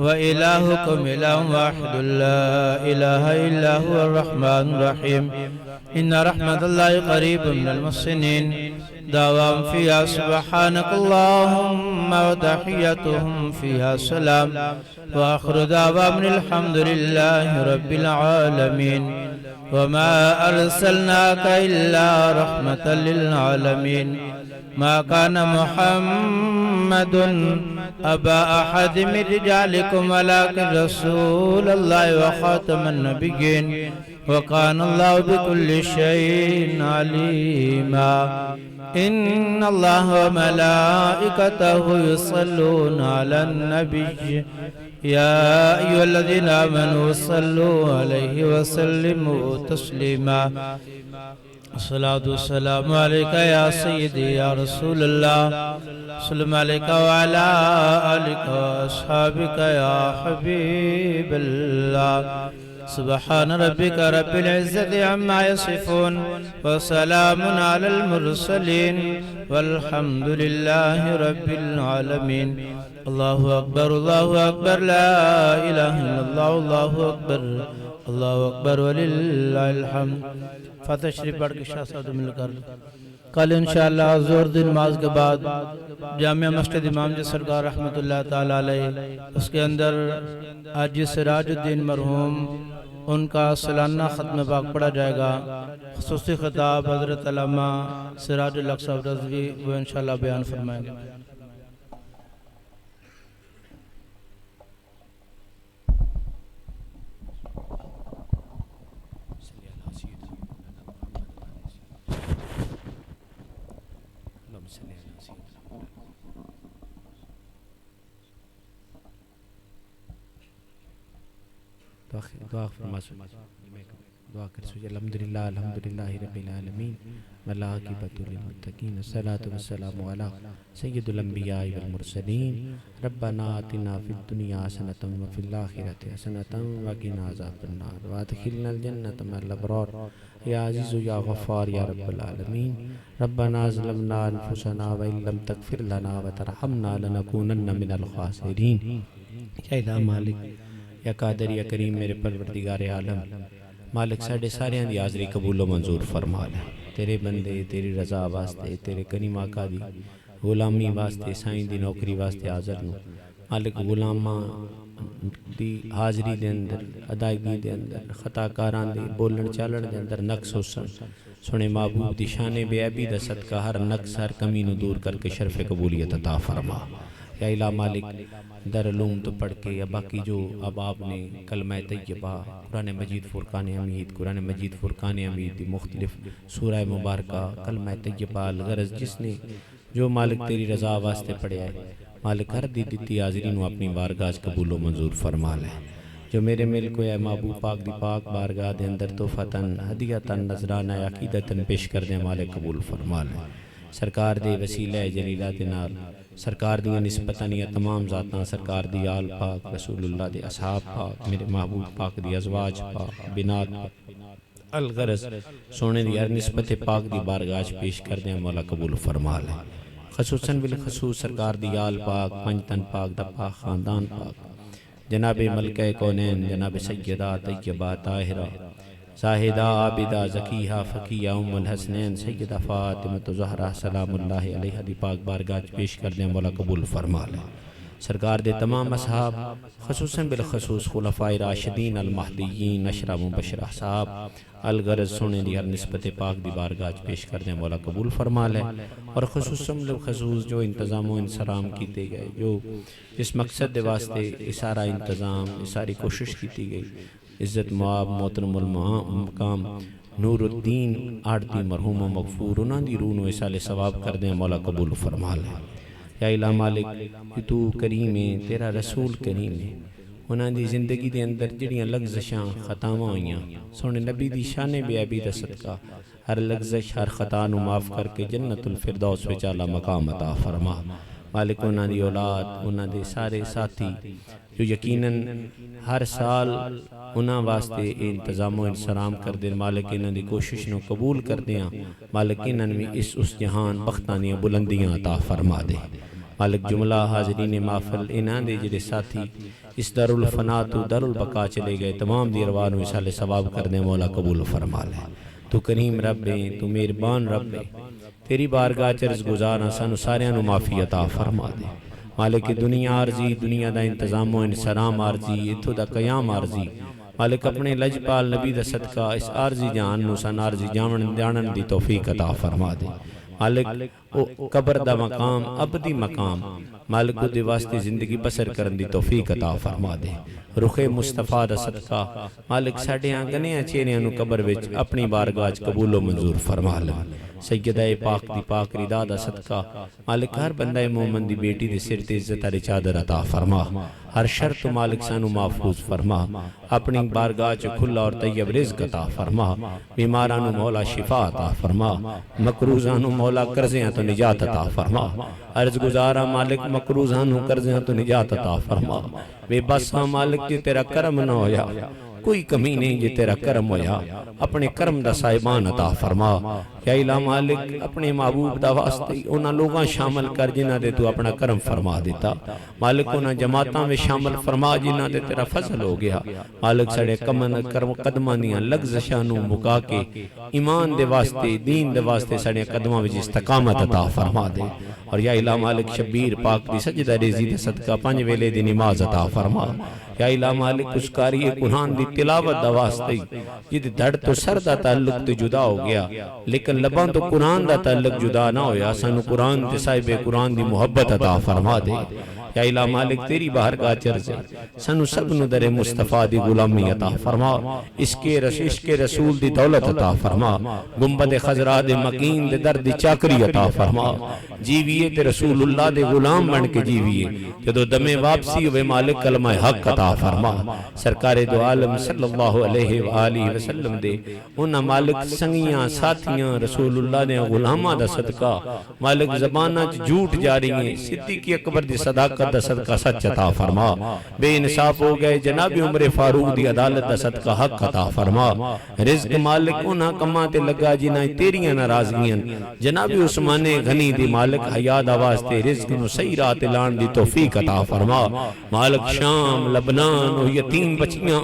وإلهكم إله واحد لا إله إلا هو الرحمن الرحيم. إن رحمة الله قريب من المحسنين. دعواهم فيها سبحانك اللهم وتحيتهم فيها سلام وآخر دعواهم الحمد لله رب العالمين. وما أرسلناك إلا رحمة للعالمين. ما كان محمد أبا أحد من رجالكم ولكن رسول الله وخاتم النبيين وكان الله بكل شيء عليما. إن الله وملائكته يصلون على النبي يا أيها الذين آمنوا صلوا عليه وسلموا تسليما. الصلاة والسلام عليك يا سيدي يا رسول الله. سلام عليك وعلى آلك وأصحابك يا حبيب الله. سبحان ربك رب العزة عما يصفون وسلام على المرسلين والحمد لله رب العالمين. الله أكبر الله أكبر لا إله إلا الله الله أكبر الله أكبر وللہ الحمد. فاتح شریف پڑھ کے شاہ صاحب مل کر کل انشاءاللہ زور دن نماز کے بعد جامعہ مسجد امام جی سرکار رحمۃ اللہ تعالی علیہ اس کے اندر حاجی سراج الدین مرحوم ان کا سالانہ ختم پاک پڑھا جائے گا. خصوصی خطاب حضرت علامہ سراج الحق صاحب رضوی وہ انشاءاللہ بیان فرمائیں گے. دعا فرما دعا کر سوچے. الحمدللہ الحمدللہ رب العالمین والعاقبۃ للمتقین الصلاۃ والسلام علی سید الانبیاء والمرسلین. ربنا آتنا فی الدنیا حسنۃ وفی الآخرۃ حسنۃ وقنا عذاب النار وادخلنا الجنۃ مع الابرار یا عزیز یا غفار یا رب العالمین. ربنا ظلمنا انفسنا وان لم تغفر لنا وترحمنا لنکونن من الخاسرین. یا الہ مالک یا قادر یا کریم میرے پروردگار عالم مالک ساڑھے سارے دی حاضری قبول و منظور فرما لے. تیرے بندے تیری رضا واسطے تیرے کریم آقا دی غلامی واسطے سائیں دی نوکری واسطے حاضر نو مالک. غلاماں دی حاضری دے اندر ادائیگی دے اندر خطا کاران دی بولن چالن دے اندر نقص حسن سنے محبوب دی شان بے عیبی دا صدقہ ہر نقص ہر کمی نو دور کر کے شرف قبولیت عطا فرما. یا الہ مالک دارالعلوم تو پڑھ کے یا باقی جو اب آپ نے کلمہ طیبہ قرآن مجید فرقان حمید قرآن مجید فرقان حمید دی مختلف سورہ مبارکہ کلمہ طیبہ الغرض جس نے جو مالک تیری رضا واسطے پڑھیا ہے مالک ہر دی دیتی حاضری نو اپنی بارگاہ قبول و منظور فرما لے. جو میرے ملک کو ہے محبوب پاک دی پاک بارگاہ دے اندر تحفتاً ہدیتاً نذرانہ عقیدتاً پیش کر دیں مالک قبول فرما لے. سرکار دے وسیلہ جلیلہ دے نال سرکار دیاں نسبتانیاں تمام ذاتاں سرکار دی آل پاک رسول اللہ دے اصحاب پاک میرے محبوب پاک دی ازواج پاک بنات الغرض سونے دی ہر نسبت پاک دی بارگاہ پیش کر دیں مولا قبول فرما لے خصوصاً بالخصوص سرکار دی آل پاک پنجتن پاک دا پاک خاندان پاک جناب ملکہ کونین جناب سیدہ طیبہ طاہرہ زاہدہ عابدہ زکیہ فقیہ ام الحسنین سیدہ فاطمہ زہرہ سلام اللہ علیہ دی پاک بارگاہ پیش کر دیں مولا قبول فرما لے سرکار دے تمام اصحاب خصوصاً بالخصوص خلفائے راشدین المہدیین اشرا مبشرہ صاحب الغرض سونے دی ہر نسبت پاک دی بارگاہ پیش کر دیں مولا قبول فرما لے اور خصوصاً بالخصوص جو انتظام و انصرام کیتے گئے جو اس مقصد دے واسطے سارا انتظام ساری کوشش کیتی گئی عزت معاب محترم المقام نور الدین آڑتی مرحوم و مغفور انہاں دی روح نو اصال ثواب کر دیں مولا قبول فرما لے یا الہ مالک کہ تو کریم ہے تیرا رسول کریم ہے انہاں دی زندگی دے اندر جڑیاں لغزشاں خطاواں ہوئیاں سونے نبی دی شان بے عبی دا صدقہ ہر لغزش ہر خطا نو معاف کر کے جنت الفردوس وچ اعلیٰ مقام عطا فرما مالک انہاں دی اولاد انہاں دے سارے ساتھی جو یقیناً ہر سال انہاں واسطے انتظام و انصرام کر دیں مالک انہاں دی کوشش نو قبول کر دیاں مالک انہاں میں اس جہان بختانیاں بلندیاں عطا فرما دے مالک جملہ حاضرین محفل انہاں دے جڑے ساتھی اس دار الفنا تو دار البقا چلے گئے تمام دی ارواح نو اصال ثواب کر دیں مولا قبول فرما لے تو کریم رب ہے تو مہربان رب ہے تیری بارگاہ چرز گزارا سانو ساریاں نو معافی عطا فرما دے مالک دنیا عارضی دنیا دا انتظام و انصرام عارضی اتھو دا قیام عارضی مالک اپنے لجپال نبی دا صدقہ اس عارضی جہان نو سن عارضی جانن دی توفیق عطا فرما دے مالک او قبر دا مقام ابدی مقام مالک او دے واسطے زندگی بسر کرن دی توفیق عطا فرما دے رخ مصطفیٰ دا صدقہ مالک ساڑھے آنگنیاں چیریاں نو قبر وچ اپنی بارگاہ قبول و منظور فرما لے سیدہ پاک دی پاک رضا دا صدقہ مالک ہر بندہ مومن دی بیٹی دے سر تے عزت علی چادر عطا فرما ہر شرط مالک سانو محفوظ فرما اپنی بارگاہ چ کھلا اور طیب رزق عطا فرما بیمارانو مولا شفا عطا فرما مقروضانو مولا قرضیاں تو نجات عطا فرما عرض گزارا مالک مقروضانو قرضیاں تو نجات عطا فرما بے بسا مالک جی تیرا کرم نہ ہویا کوئی کمی نہیں جی تیرا کرم ہویا اپنے کرم دا صاحبان عطا فرما یا الہ مالک اپنے محبوب دا واسطے انہاں لوگاں شامل کر جنہاں دے تو اپنا کرم فرما دیتا مالک انہاں جماعتاں میں شامل فرما جنہاں دے تیرا فضل ہو گیا مالک سڑے قدماں دیاں لغزشاں نو مکا کے ایمان دے واسطے دین دے واسطے سڑے قدماں وچ استقامت عطا فرما دے اور یا الہ مالک شبیر پاک دی سجدہ ریزی دے صدقہ 5 ویلے دی نماز عطا فرما یا الہ مالک اس کاری قرآن دی تلاوت دا واسطے جد دھڑ تو سر دا تعلق تے جدا ہو گیا لیکن لبان تو قرآن دا تعلق جدا نہ ہویا سانو قرآن تے صاحب قرآن دی محبت عطا فرما دے یا الہ مالک تیری بارگاہ چرز ہے سنو سب نو در مصطفیٰ دی غلامی عطا فرما اس کے رسول دی دولت عطا فرما گنبد خضرا دے مکین دے درد چاکری عطا فرما جیویے تے رسول اللہ دے غلام بن کے جیویے جدو دم واپسی ہوئے مالک کلمہ حق عطا فرما سرکار دو عالم صلی اللہ علیہ وآلہ وسلم دے انہا مالک سنگیاں ساتھیاں رسول اللہ دے غلامہ دا صدقہ مالک زبانہ جھوٹ جاری ہیں صدیقی اکبر دی صداقت دا صدقہ سچ عطا فرما بے انصاف ہو گئے جناب عمر فاروق دی عدالت دا صدقہ حق عطا فرما رزق مالک انہا کما تے لگا جنہ تیریاں ناراضگیاں جناب عثمان غنی دی مالک حیاد آوازتے رزق نو صحیح رات لان دی توفیق عطا فرما مالک شام لبنان و یتیم بچیاں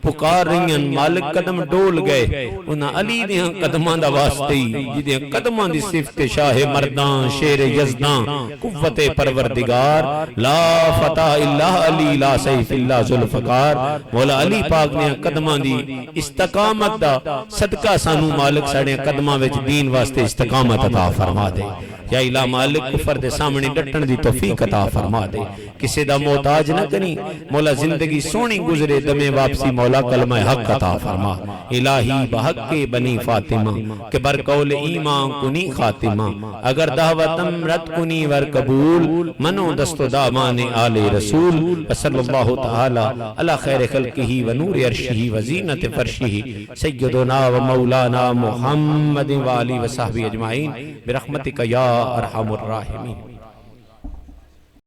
پکار رہیاں مالک قدم ڈول گئے انہا علی دیاں قدمان دا واسطے جدیاں قدمان دی صفت شاہ مردان شیر یزدان قوت پروردگار لا فتح اللہ علی لا سیف اللہ ذوالفقار مولا علی پاک نے قدمان دی استقامت دا صدقہ سانو مالک ساڑے قدمان وچ دین واسطے استقامت عطا فرما دے یا الہ مالک کفر دے سامنے ڈٹن دی توفیق عطا فرما دے کسی دا محتاج نہ کنی مولا زندگی سونی گزرے دم واپسی مولا کلمہ حق عطا فرما الہی بحق بنی فاطمہ کہ برقول ایمان کنی خاتمہ اگر دعوتم رد کنی ور قبول منو دست و دامان آل رسول صلی اللہ تعالی علی خیر خلقہ و نور عرشہ و زینت فرشہ سیدنا و مولانا محمد و آلہ و صحبہ اجمعین برحمتک یا ارحم الراحمین